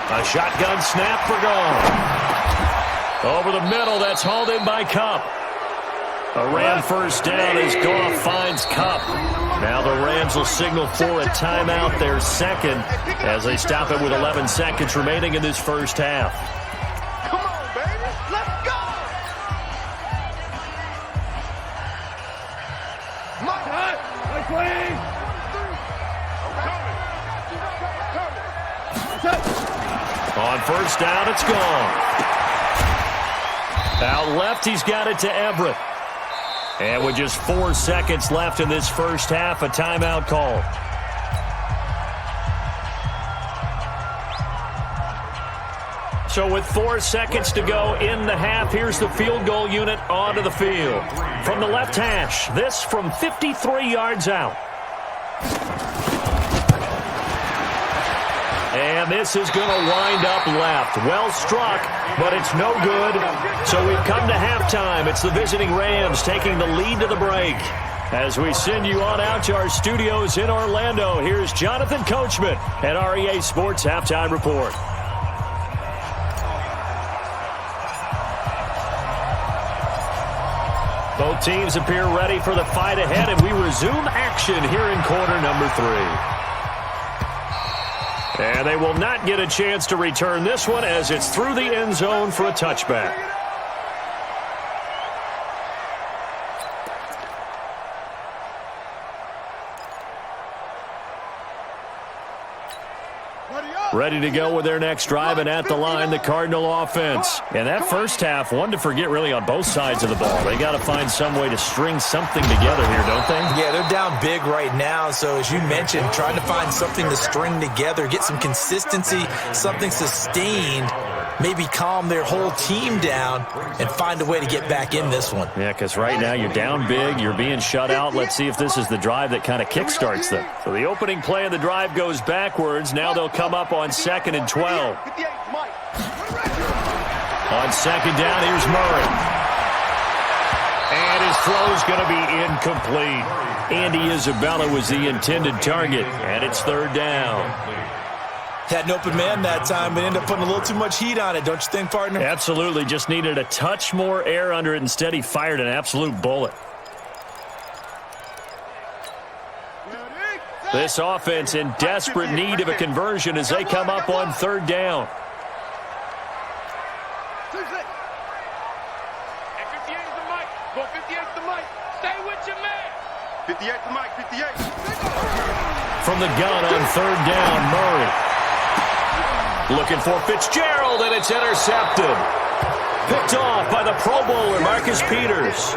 A shotgun snap for Goff. Over the middle, that's hauled in by Kupp. A Ram first down as Goff finds Kupp. Now the Rams will signal for a timeout, their second, as they stop it with 11 seconds remaining in this first half. Come on, baby. Let's go. On first down, it's gone. Out left, he's got it to Everett. And with just 4 seconds left in this first half, a timeout call. So with 4 seconds to go in the half, here's the field goal unit onto the field. From the left hash, this from 53 yards out. And this is going to wind up left. Well struck, but it's no good. So we've come to halftime. It's the visiting Rams taking the lead to the break. As we send you on out to our studios in Orlando, here's Jonathan Coachman at REA Sports Halftime Report. Both teams appear ready for the fight ahead, and we resume action here in quarter number 3. And they will not get a chance to return this one as it's through the end zone for a touchback. Ready to go with their next drive, and at the line, the Cardinal offense. And that first half, one to forget really on both sides of the ball. They got to find some way to string something together here, don't they? Yeah, they're down big right now. So as you mentioned, trying to find something to string together, get some consistency, something sustained, maybe calm their whole team down and find a way to get back in this one. Yeah, because right now you're down big, you're being shut out. Let's see if this is the drive that kind of kickstarts them. So the opening play of the drive goes backwards. Now they'll come up on 2nd and 12. On second down, here's Murray. And his throw's going to be incomplete. Andy Isabella was the intended target, and it's 3rd down. Had an open man that time, but ended up putting a little too much heat on it, don't you think, partner? Absolutely. Just needed a touch more air under it. Instead, he fired an absolute bullet. This offense in desperate need of a conversion as they come up on 3rd down. From the gun on 3rd down, Murray. Looking for Fitzgerald, and it's intercepted. Picked off by the Pro Bowler, Marcus Peters.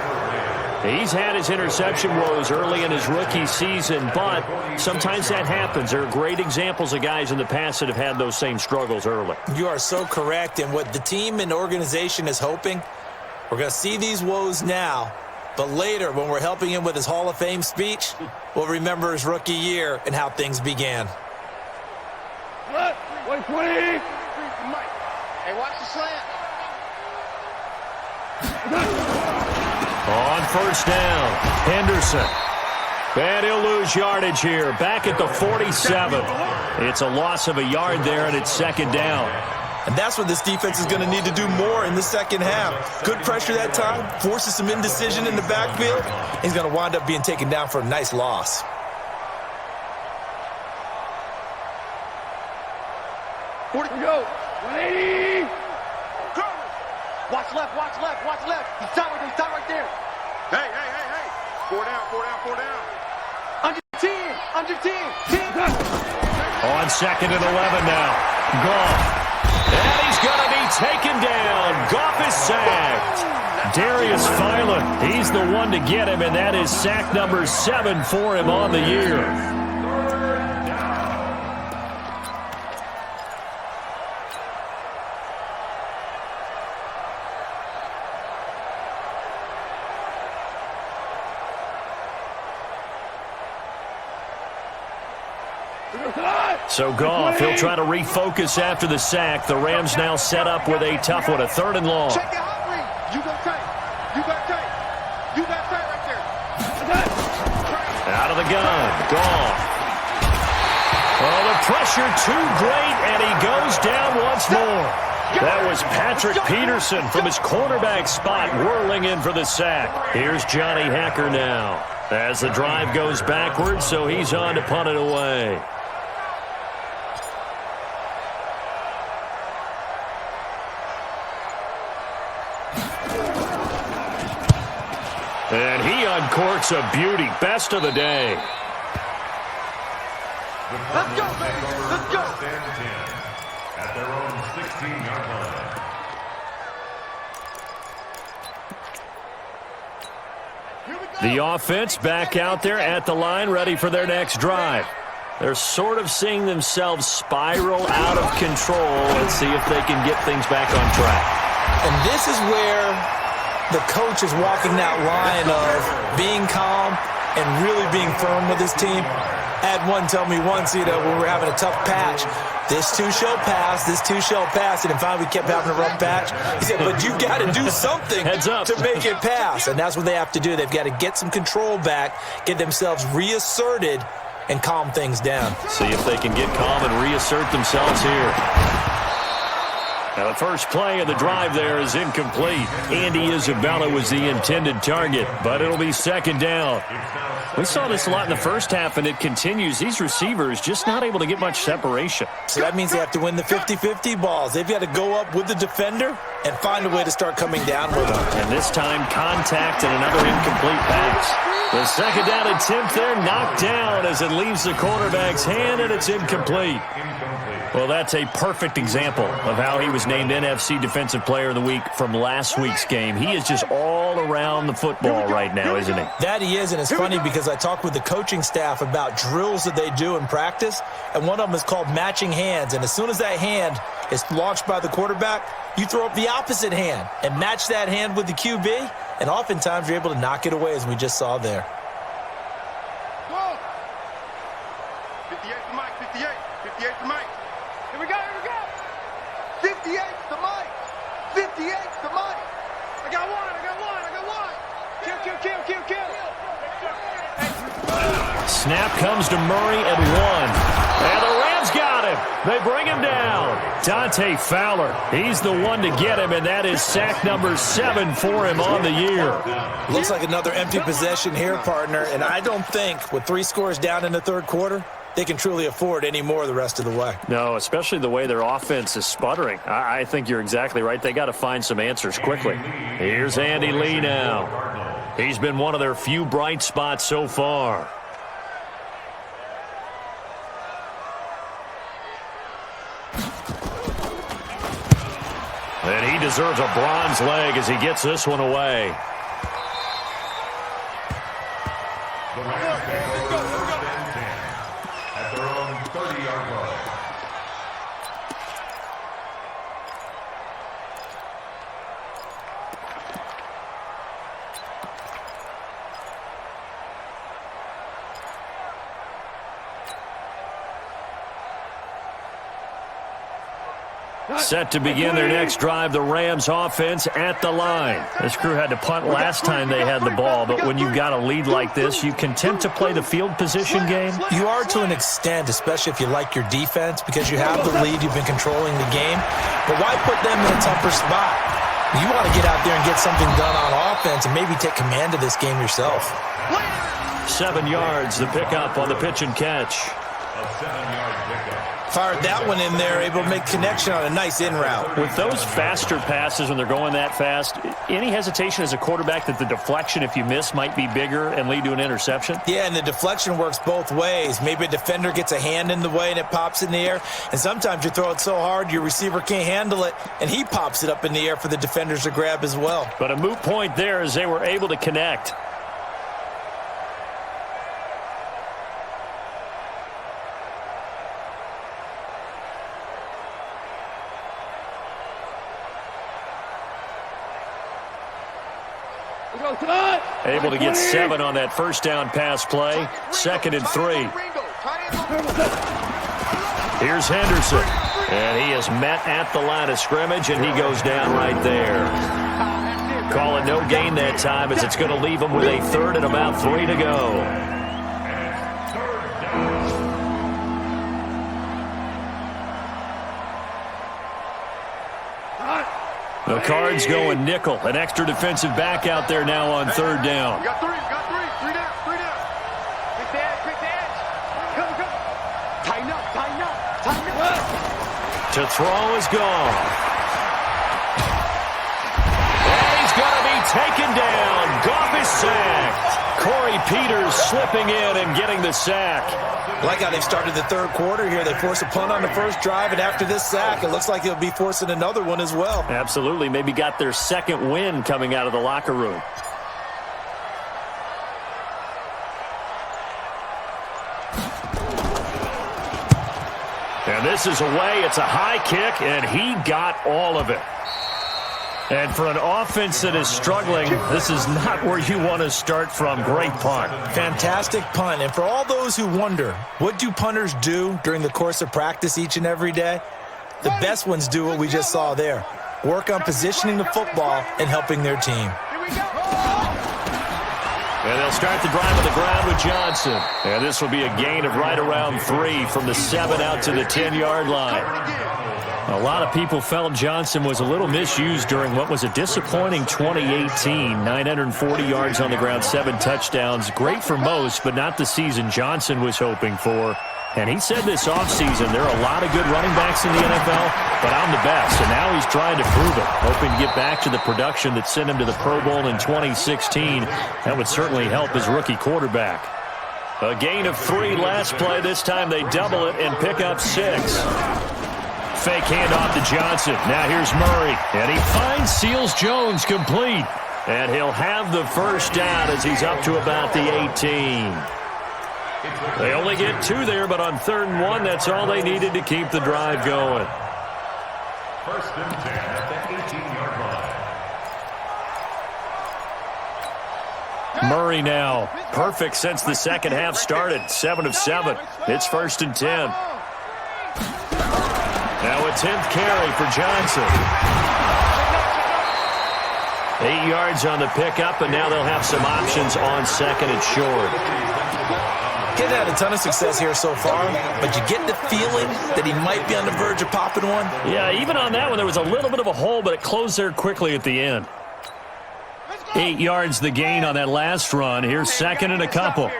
He's had his interception woes early in his rookie season, but sometimes that happens. There are great examples of guys in the past that have had those same struggles early. You are so correct, and what the team and organization is hoping, we're going to see these woes now, but later when we're helping him with his Hall of Fame speech, we'll remember his rookie year and how things began. 120. Hey, watch the slant. On first down, Henderson. And he'll lose yardage here. Back at the 47. It's a loss of a yard there, and it's 2nd down. And that's what this defense is going to need to do more in the second half. Good pressure that time, forces some indecision in the backfield. He's going to wind up being taken down for a nice loss. Go. 180. Watch left, watch left, watch left. He's tight right there. Hey. 4 down. Under 10. On 2nd and 11 now. Goff. And he's going to be taken down. Goff is sacked. Darius Philon, he's the one to get him, and that is sack number 7 for him on the year. So Goff, he'll try to refocus after the sack. The Rams now set up with a tough one, a 3rd and long. Check your hot read. You got tight. You got tight. You got tight right there. Out of the gun, Goff. Oh, the pressure too great, and he goes down once more. That was Patrick Peterson from his cornerback spot whirling in for the sack. Here's Johnny Hacker now as the drive goes backwards, so he's on to punt it away. And he uncorks a beauty. Best of the day. Let's go, baby. Let's go. At their own 16-yard line. The offense back out there at the line, ready for their next drive. They're sort of seeing themselves spiral out of control. Let's see if they can get things back on track. And this is where the coach is walking that line of being calm and really being firm with his team. I had one tell me once, when we were having a tough patch, this too shall pass, this too shall pass, and finally we kept having a rough patch. He said, but you've got to do something to make it pass, and that's what they have to do. They've got to get some control back, get themselves reasserted, and calm things down. See if they can get calm and reassert themselves here. Now the first play of the drive there is incomplete. Andy Isabella was the intended target, but it'll be 2nd down. We saw this a lot in the first half, and it continues. These receivers just not able to get much separation. So that means they have to win the 50-50 balls. They've got to go up with the defender and find a way to start coming down with them. And this time, contact and another incomplete pass. The 2nd down attempt there knocked down as it leaves the quarterback's hand, and it's incomplete. Well, that's a perfect example of how he was named NFC Defensive Player of the Week from last week's game. He is just all around the football right now, isn't he? That he is, and it's funny because I talked with the coaching staff about drills that they do in practice, and one of them is called matching hands. And as soon as that hand is launched by the quarterback, you throw up the opposite hand and match that hand with the QB, and oftentimes you're able to knock it away, as we just saw there. 58 to Mike, 58. 58 to Mike. Here we go, here we go. 58 to Mike. 58 to Mike. I got one. Kill. Snap comes to Murray at 1. And the Rams got him. They bring him down. Dante Fowler, he's the one to get him, and that is sack number 7 for him on the year. Looks like another empty possession here, partner, and I don't think with 3 scores down in the 3rd quarter, they can truly afford any more the rest of the way. No, especially the way their offense is sputtering. I think you're exactly right. They got to find some answers quickly. Here's Andy Lee now. He's been one of their few bright spots so far. And he deserves a bronze leg as he gets this one away. The Rams take over 1st and 10 at their own 30-yard line. Set to begin their next drive, the Rams offense at the line. This crew had to punt last time they had the ball, but when you've got a lead like this, you can tend to play the field position game. You are to an extent, especially if you like your defense, because you have the lead, you've been controlling the game. But why put them in a tougher spot? You want to get out there and get something done on offense and maybe take command of this game yourself. 7 yards, the pickup on the pitch and catch. A 7-yard pickup. Fired that one in there, able to make connection on a nice in route. With those faster passes when they're going that fast, any hesitation as a quarterback that the deflection, if you miss, might be bigger and lead to an interception? Yeah, and the deflection works both ways. Maybe a defender gets a hand in the way and it pops in the air. And sometimes you throw it so hard your receiver can't handle it, and he pops it up in the air for the defenders to grab as well. But a moot point there as they were able to connect. Able to get 7 on that first down pass play. 2nd and 3. Here's Henderson. And he is met at the line of scrimmage, and he goes down right there. Call it no gain that time, as it's going to leave him with a third and about 3 to go. The Cards going nickel. An extra defensive back out there now on third down. Got three down. Quick edge. Go. Tighten up. To throw is gone. And he's going to be taken down. Goff is sacked. Corey Peters slipping in and getting the sack. Like how they've started the third quarter here. They force a punt on the first drive, and after this sack, it looks like they'll be forcing another one as well. Absolutely. Maybe got their second win coming out of the locker room. And this is away. It's a high kick, and he got all of it. And for an offense that is struggling, this is not where you want to start from. Great punt. Fantastic punt. And for all those who wonder, what do punters do during the course of practice each and every day? The best ones do what we just saw there. Work on positioning the football and helping their team. And they'll start the drive on the ground with Johnson. And this will be a gain of right around 3 from the 7 out to the 10-yard line. A lot of people felt Johnson was a little misused during what was a disappointing 2018. 940 yards on the ground, 7 touchdowns. Great for most, but not the season Johnson was hoping for. And he said this offseason, there are a lot of good running backs in the NFL, but I'm the best. And now he's trying to prove it, hoping to get back to the production that sent him to the Pro Bowl in 2016. That would certainly help his rookie quarterback. A gain of 3 last play. This time they double it and pick up 6. Fake handoff to Johnson. Now here's Murray. And he finds Seals-Jones complete. And he'll have the first down as he's up to about the 18. They only get 2 there, but on 3rd and 1, that's all they needed to keep the drive going. 1st and 10 at the 18-yard line. Murray now. Perfect since the second half started. 7 of 7. It's 1st and 10. Now a 10th carry for Johnson. 8 yards on the pickup, and now they'll have some options on 2nd and short. Kid had a ton of success here so far, but you get the feeling that he might be on the verge of popping one. Yeah, even on that one, there was a little bit of a hole, but it closed there quickly at the end. 8 yards the gain on that last run. Here's 2nd and a couple.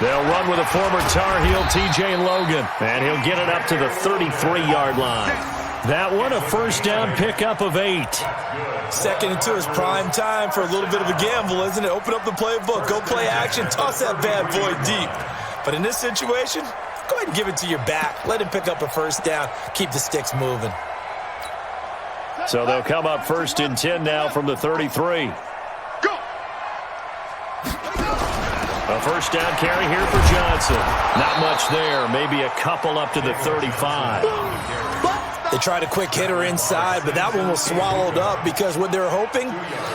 They'll run with a former Tar Heel, T.J. Logan, and he'll get it up to the 33-yard line. That one, a first down pickup of 8. 2nd and 2 is prime time for a little bit of a gamble, isn't it? Open up the playbook, go play action, toss that bad boy deep. But in this situation, go ahead and give it to your back. Let him pick up a first down. Keep the sticks moving. So they'll come up 1st and 10 now from the 33. A first down carry here for Johnson. Not much there. Maybe a couple up to the 35. They tried a quick hitter inside, but that one was swallowed up because what they're hoping,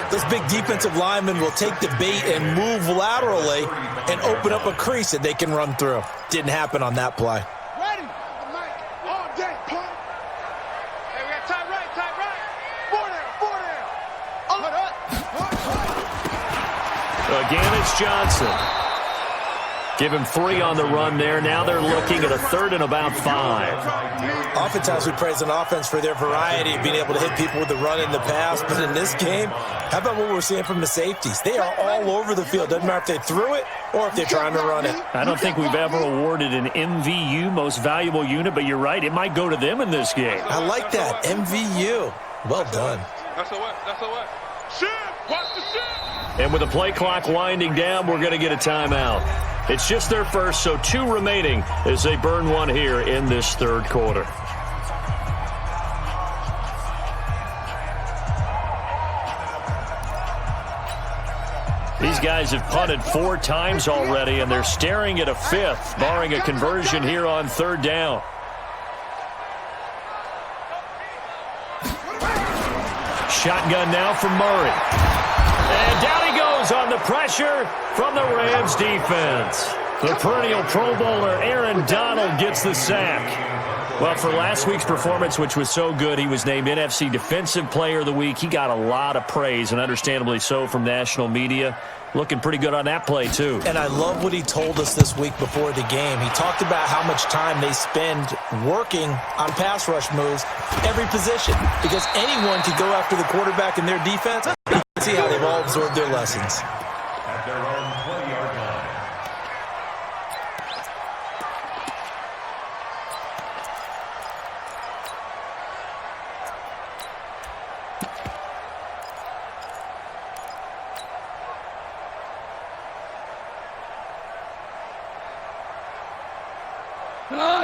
this big defensive lineman will take the bait and move laterally and open up a crease that they can run through. Didn't happen on that play. Ready. All day, punt. Hey, we got tight right. 4 down. Again, it's Johnson. Give him 3 on the run there. Now they're looking at a 3rd and about 5. Oftentimes we praise an offense for their variety of being able to hit people with the run and the pass. But in this game, how about what we're seeing from the safeties? They are all over the field. Doesn't matter if they threw it or if they're trying to run it. I don't think we've ever awarded an MVU, most valuable unit, but you're right. It might go to them in this game. I like that. MVU. Well done. That's a what? Shit! Watch the shit! And with the play clock winding down, we're going to get a timeout. It's just their first, so 2 remaining as they burn one here in this 3rd quarter. These guys have punted 4 times already, and they're staring at a 5th, barring a conversion here on 3rd down. Shotgun now for Murray. And down he goes throws on the pressure from the Rams defense. The perennial Pro Bowler Aaron Donald gets the sack. Well, for last week's performance, which was so good, he was named NFC Defensive Player of the Week. He got a lot of praise, and understandably so, from national media. Looking pretty good on that play, too. And I love what he told us this week before the game. He talked about how much time they spend working on pass rush moves, every position, because anyone can go after the quarterback in their defense. You can see how they've all absorbed their lessons. At their own 20-yard line.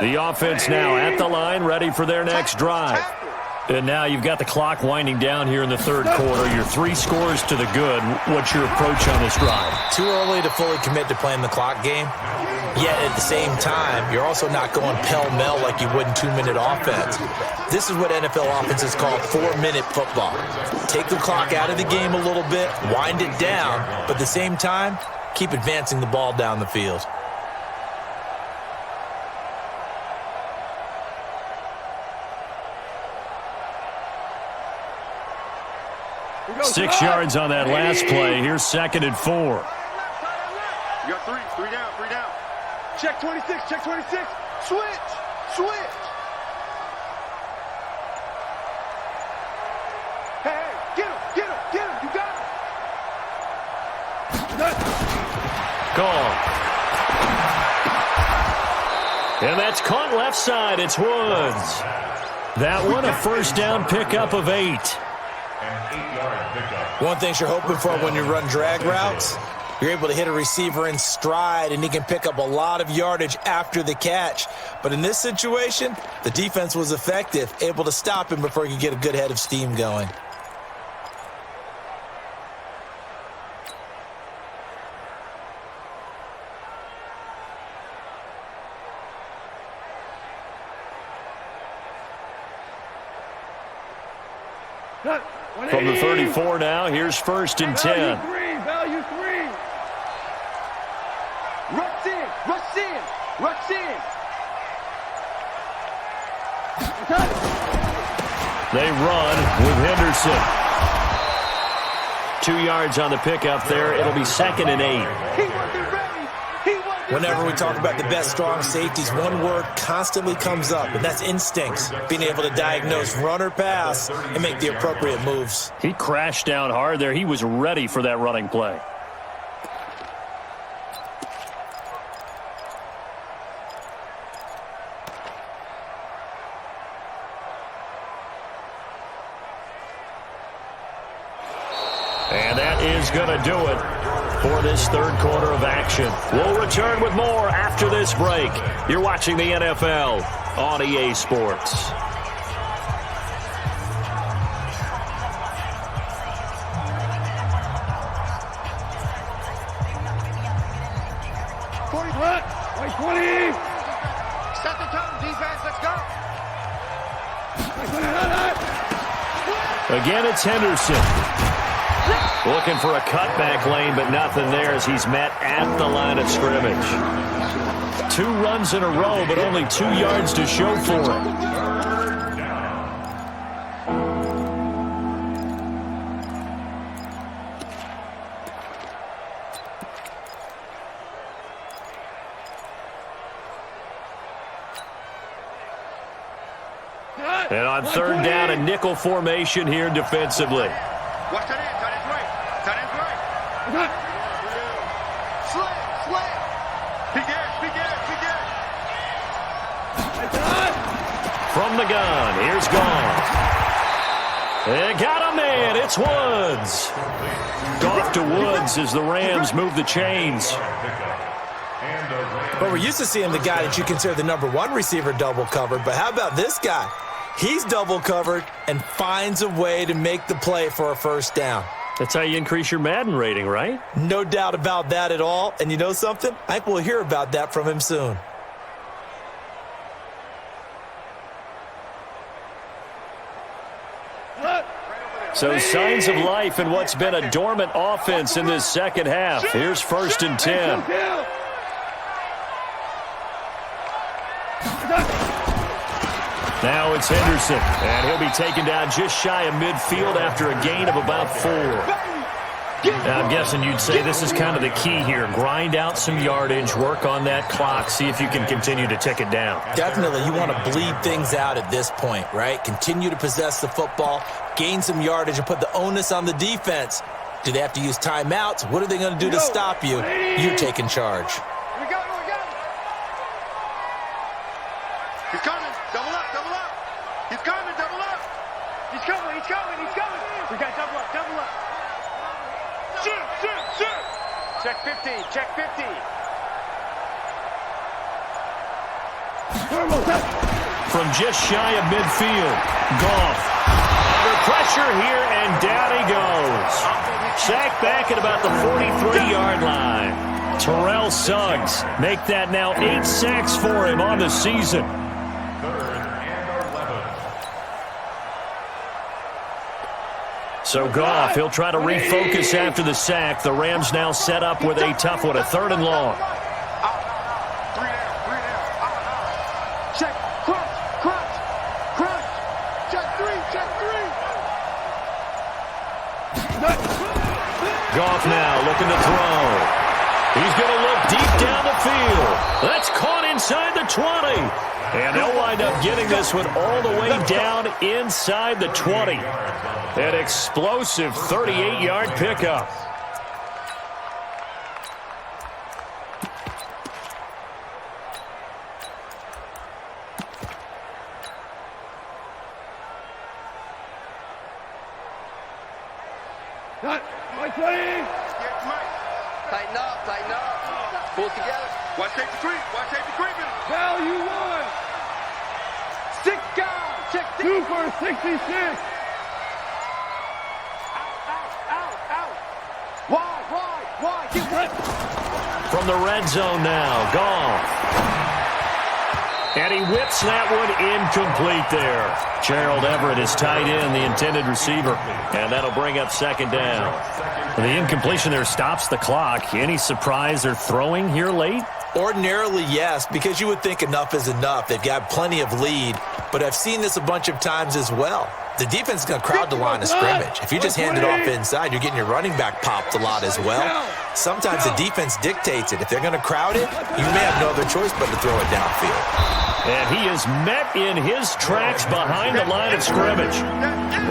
The offense now at the line, ready for their next drive. And now you've got the clock winding down here in the third quarter. Your 3 scores to the good. What's your approach on this drive? Too early to fully commit to playing the clock game. Yet at the same time, you're also not going pell-mell like you would in 2-minute offense. This is what NFL offenses call 4-minute football. Take the clock out of the game a little bit, wind it down, but at the same time, keep advancing the ball down the field. 6 yards on that last play. Here's 2nd and 4. You got 3 down. Check 26, check 26. Switch. Hey, get him. You got him. Gone. And that's caught left side. It's Woods. That one, a first down pickup of 8. One thing you're hoping for when you run drag routes, you're able to hit a receiver in stride, and he can pick up a lot of yardage after the catch. But in this situation, the defense was effective, able to stop him before he could get a good head of steam going. From the 34 now, here's 1st and 10. Value 3. Rush in. They run with Henderson. 2 yards on the pickup there. It'll be 2nd and 8. He wasn't ready. Whenever we talk about the best strong safeties, one word constantly comes up, and that's instincts. Being able to diagnose run or pass and make the appropriate moves. He crashed down hard there. He was ready for that running play. And that is going to do it for this third quarter of action. We'll return with more after this break. You're watching the NFL on EA Sports. Set the tone, defense. Let's go. Again, it's Henderson. Looking for a cutback lane, but nothing there as he's met at the line of scrimmage. 2 runs in a row, but only 2 yards to show for it. And on 3rd down, a nickel formation here defensively. Watch that in. Tight end's right. Slant. Big edge. From the gun, here's gone. They got a man, it's Woods. Off to Woods as the Rams move the chains. But we're used to seeing the guy that you consider the #1 receiver double covered. But how about this guy? He's double covered and finds a way to make the play for a first down. That's how you increase your Madden rating, right? No doubt about that at all. And you know something? I think we'll hear about that from him soon. So signs of life in what's been a dormant offense in this second half. Here's 1st and 10. Now it's Henderson, and he'll be taken down just shy of midfield after a gain of about 4. Now, I'm guessing you'd say this is kind of the key here. Grind out some yardage, work on that clock, see if you can continue to tick it down. Definitely, you want to bleed things out at this point, right? Continue to possess the football, gain some yardage, and put the onus on the defense. Do they have to use timeouts? What are they going to do to stop you? You're taking charge. We go. He's coming. Double up. He's coming. Double up. He's coming. We got double up. Shoot. Check 50. From just shy of midfield, Goff under pressure here, and down he goes. Sacked back at about the 43-yard line. Terrell Suggs make that now 8 sacks for him on the season. 3rd and 11. So Goff, he'll try to refocus after the sack. The Rams now set up with a tough one, a 3rd and long. Three down. Check. Crunch. Check 3. Goff now looking to throw. He's going to look deep down the field. That's caught inside the 20. And they'll wind up getting this one all the way down inside the 20. An explosive 38-yard pickup. Tighten up. Pull it together. Watch safety creep. Value 1. 6 guys. Check 2 for 66. Out. Wide. Get rid. From the red zone now, Goff. And he whips that one incomplete there. Gerald Everett is tight end, the intended receiver. And that'll bring up 2nd down. And the incompletion there stops the clock. Any surprise they're throwing here late? Ordinarily, yes, because you would think enough is enough. They've got plenty of lead, but I've seen this a bunch of times as well. The defense is going to crowd the line of scrimmage. If you just hand it off inside, you're getting your running back popped a lot as well. Sometimes the defense dictates it. If they're going to crowd it, you may have no other choice but to throw it downfield. And he is met in his tracks behind the line of scrimmage.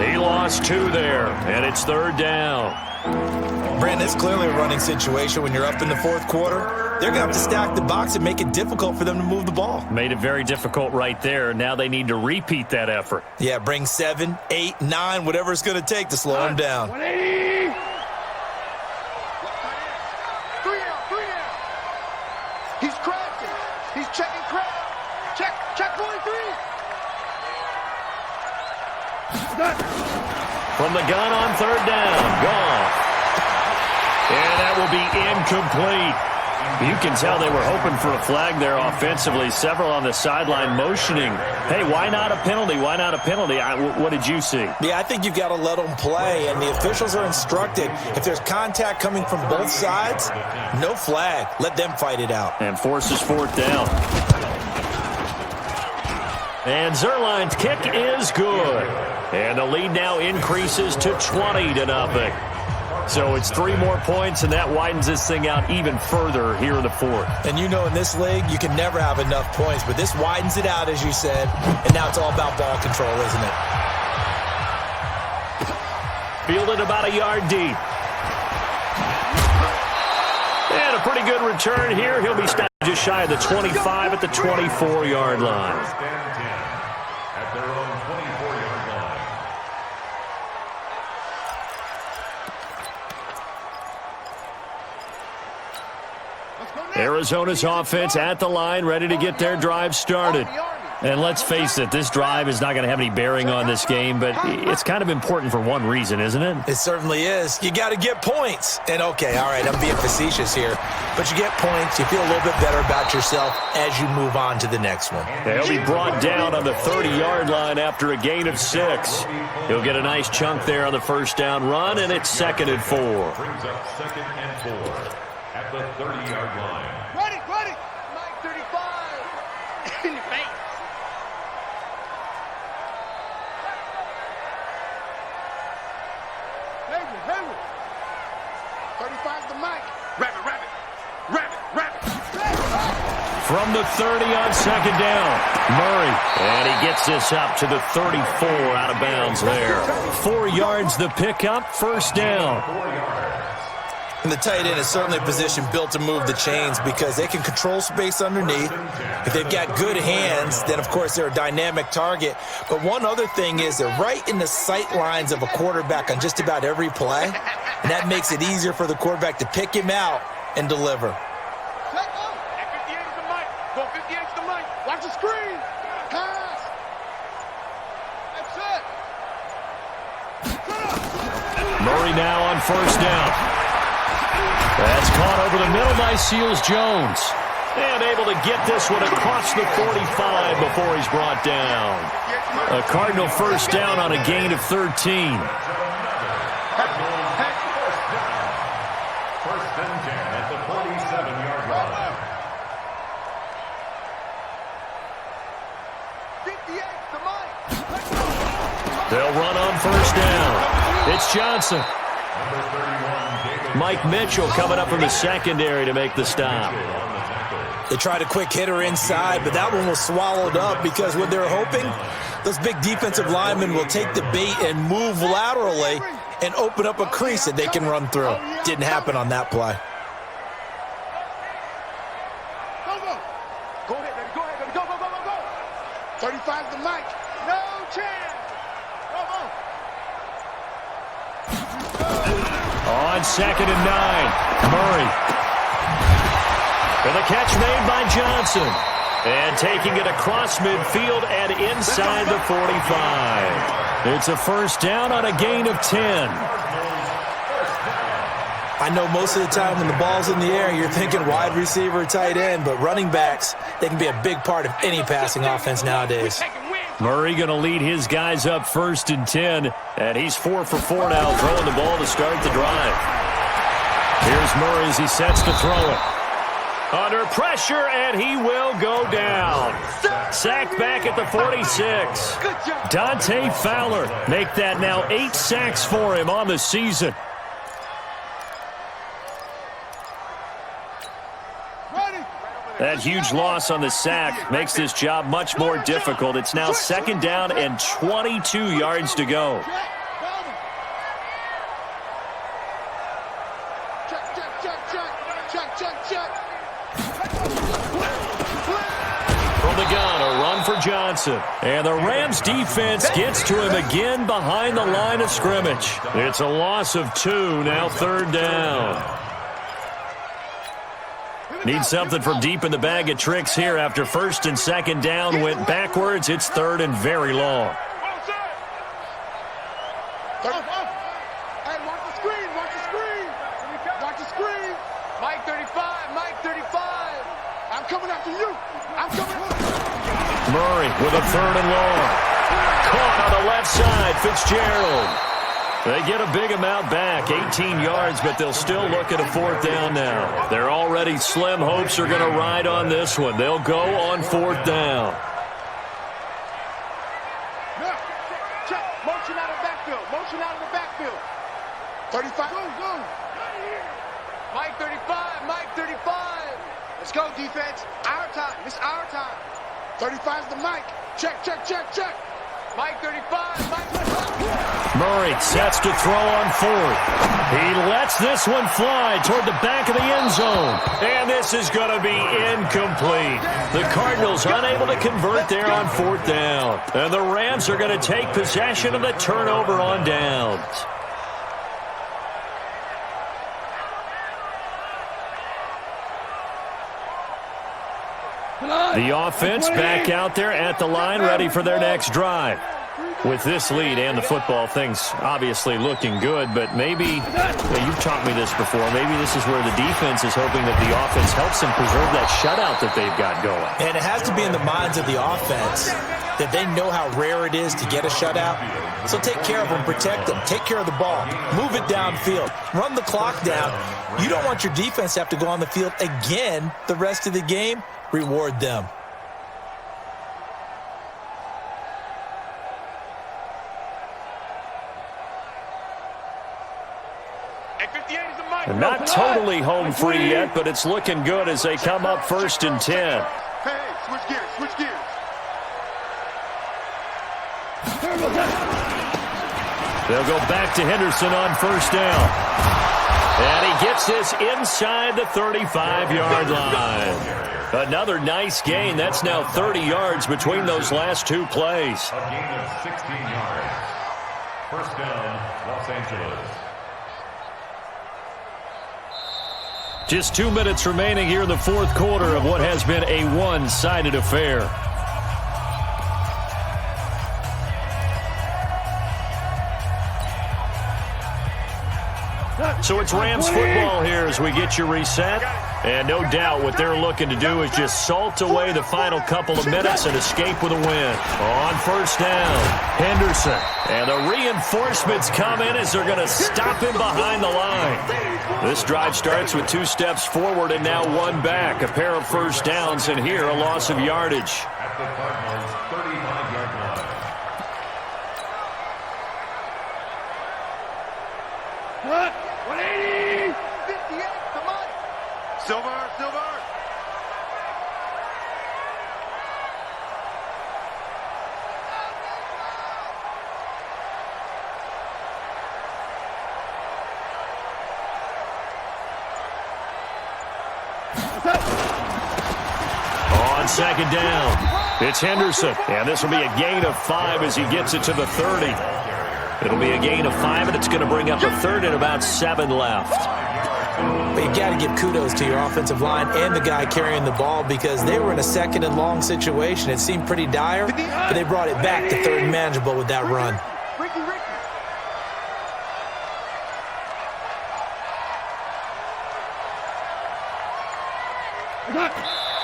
He lost 2 there, and it's 3rd down. Brandon, it's clearly a running situation when you're up in the 4th quarter. They're going to have to stack the box and make it difficult for them to move the ball. Made it very difficult right there. Now they need to repeat that effort. Yeah, bring 7, 8, 9, whatever it's going to take to slow them down. 180. 3 down. He's crashing. He's checking crowd. Check 43. From the gun on 3rd down, Goff. And that will be incomplete. You can tell they were hoping for a flag there offensively. Several on the sideline motioning. Hey, why not a penalty? Why not a penalty? What did you see? Yeah, I think you've got to let them play, and the officials are instructed. If there's contact coming from both sides, no flag. Let them fight it out. And forces 4th down. And Zerline's kick is good. And the lead now increases to 20-0. So it's 3 more points, and that widens this thing out even further here in the 4th. And you know in this league, you can never have enough points, but this widens it out, as you said, and now it's all about ball control, isn't it? Fielded about a yard deep. And a pretty good return here. He'll be stopped just shy of the 25 at the 24-yard line. At their own 24-yard line. Arizona's offense at the line, ready to get their drive started. And let's face it, this drive is not going to have any bearing on this game, but it's kind of important for one reason, isn't it? It certainly is. You got to get points. And, okay, all right, I'm being facetious here, but you get points, you feel a little bit better about yourself as you move on to the next one. He'll be brought down on the 30-yard line after a gain of 6. He'll get a nice chunk there on the first down run, and it's 2nd and 4. Brings up 2nd and 4 at the 30-yard line. Ready. Mike 35. In your face. Hayward. 35's the mic. Rabbit. From the 30 on 2nd down, Murray. And he gets this up to the 34 out of bounds there. 4 yards the pickup, 1st down. And the tight end is certainly a position built to move the chains because they can control space underneath. If they've got good hands, then, of course, they're a dynamic target. But one other thing is they're right in the sight lines of a quarterback on just about every play, and that makes it easier for the quarterback to pick him out and deliver. At 58's the mic. Go 58's the mic. Watch the screen. Pass. That's it. Murray now on 1st down. That's caught over the middle by Seals-Jones. And able to get this one across the 45 before he's brought down. A Cardinal 1st down on a gain of 13. First and 10 at the 47-yard line. 58's the mic. They'll run on 1st down. It's Johnson. Number 31, David. Mike Mitchell coming up from the secondary to make the stop. They tried a quick hitter inside, but that one was swallowed up because what they're hoping, those big defensive linemen will take the bait and move laterally and open up a crease that they can run through. Didn't happen on that play. Go ahead, baby. Go. 35's the mic. No chance. Go. On 2nd and 9, Murray. And the catch made by Johnson. And taking it across midfield and inside the 45. It's a 1st down on a gain of 10. I know most of the time when the ball's in the air, you're thinking wide receiver, tight end, but running backs, they can be a big part of any passing offense nowadays. Murray going to lead his guys up 1st and 10. And he's 4 for 4 now, throwing the ball to start the drive. Here's Murray as he sets to throw it. Under pressure, and he will go down. Sacked back at the 46. Dante Fowler make that now 8 sacks for him on the season. That huge loss on the sack makes this job much more difficult. It's now 2nd down and 22 yards to go. Check. From the gun, a run for Johnson. And the Rams defense gets to him again behind the line of scrimmage. It's a loss of 2, now 3rd down. Need something from deep in the bag of tricks here after 1st and 2nd down went backwards. It's 3rd and very long. Hey, watch the screen. Watch the screen. Mike 35. I'm coming after you. Murray with a 3rd and long. Caught on the left side, Fitzgerald. They get a big amount back, 18 yards, but they'll still look at a 4th down now. Their already slim hopes are going to ride on this one. They'll go on 4th down. Check. Motion out of the backfield. 35. Go. Mike 35. Let's go, defense. Our time. It's our time. 35's the mic. Check. Mike 35. Murray sets to throw on 4th. He lets this one fly toward the back of the end zone. And this is going to be incomplete. The Cardinals unable to convert there on 4th down. And the Rams are going to take possession of the turnover on downs. The offense back out there at the line, ready for their next drive. With this lead and the football, things obviously looking good, but maybe, you've taught me this before, maybe this is where the defense is hoping that the offense helps them preserve that shutout that they've got going. And it has to be in the minds of the offense that they know how rare it is to get a shutout. So take care of them, protect them, take care of the ball, move it downfield, run the clock down. You don't want your defense to have to go on the field again the rest of the game. Reward them. They're not totally home free yet, but it's looking good as they come up 1st and 10. Hey, switch gears, switch gears. They'll go back to Henderson on 1st down. And he gets this inside the 35-yard line. Another nice gain. That's now 30 yards between those last two plays. A gain of 16 yards. 1st down, Los Angeles. Just 2 minutes remaining here in the fourth quarter of what has been a one-sided affair. So it's Rams football here as we get you reset. And no doubt what they're looking to do is just salt away the final couple of minutes and escape with a win. On 1st down, Henderson. And the reinforcements come in as they're going to stop him behind the line. This drive starts with 2 steps forward and now 1 back. A pair of 1st downs, and here a loss of yardage. At the Cardinals' 35-yard line. What? 180! 58, come on! Silver, silver! On 2nd down, it's Henderson. And this will be a gain of 5 as he gets it to the 30. It'll be a gain of 5, and it's going to bring up a 3rd and about 7 left. But you got to give kudos to your offensive line and the guy carrying the ball because they were in a 2nd and long situation. It seemed pretty dire, but they brought it back to 3rd and manageable with that run. Ricky.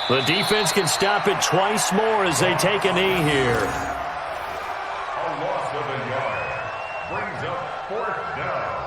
The defense can stop it twice more as they take a knee here. A loss of a yard. Brings up 4th down.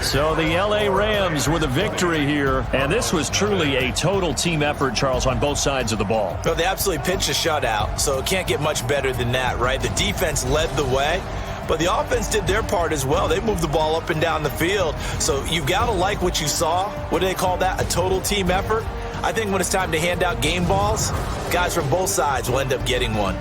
So the L.A. Rams with a victory here. And this was truly a total team effort, Charles, on both sides of the ball. Well, they absolutely pitched a shutout, so it can't get much better than that, right? The defense led the way, but the offense did their part as well. They moved the ball up and down the field. So you've got to like what you saw. What do they call that? A total team effort? I think when it's time to hand out game balls, guys from both sides will end up getting one.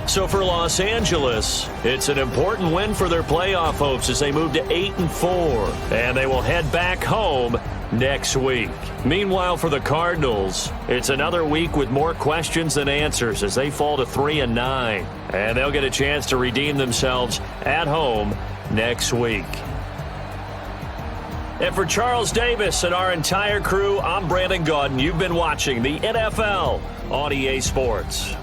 So for Los Angeles, it's an important win for their playoff hopes as they move to 8-4, and they will head back home next week. Meanwhile, for the Cardinals, it's another week with more questions than answers as they fall to 3-9, and they'll get a chance to redeem themselves at home next week. And for Charles Davis and our entire crew, I'm Brandon Gaudin. You've been watching the NFL on EA Sports.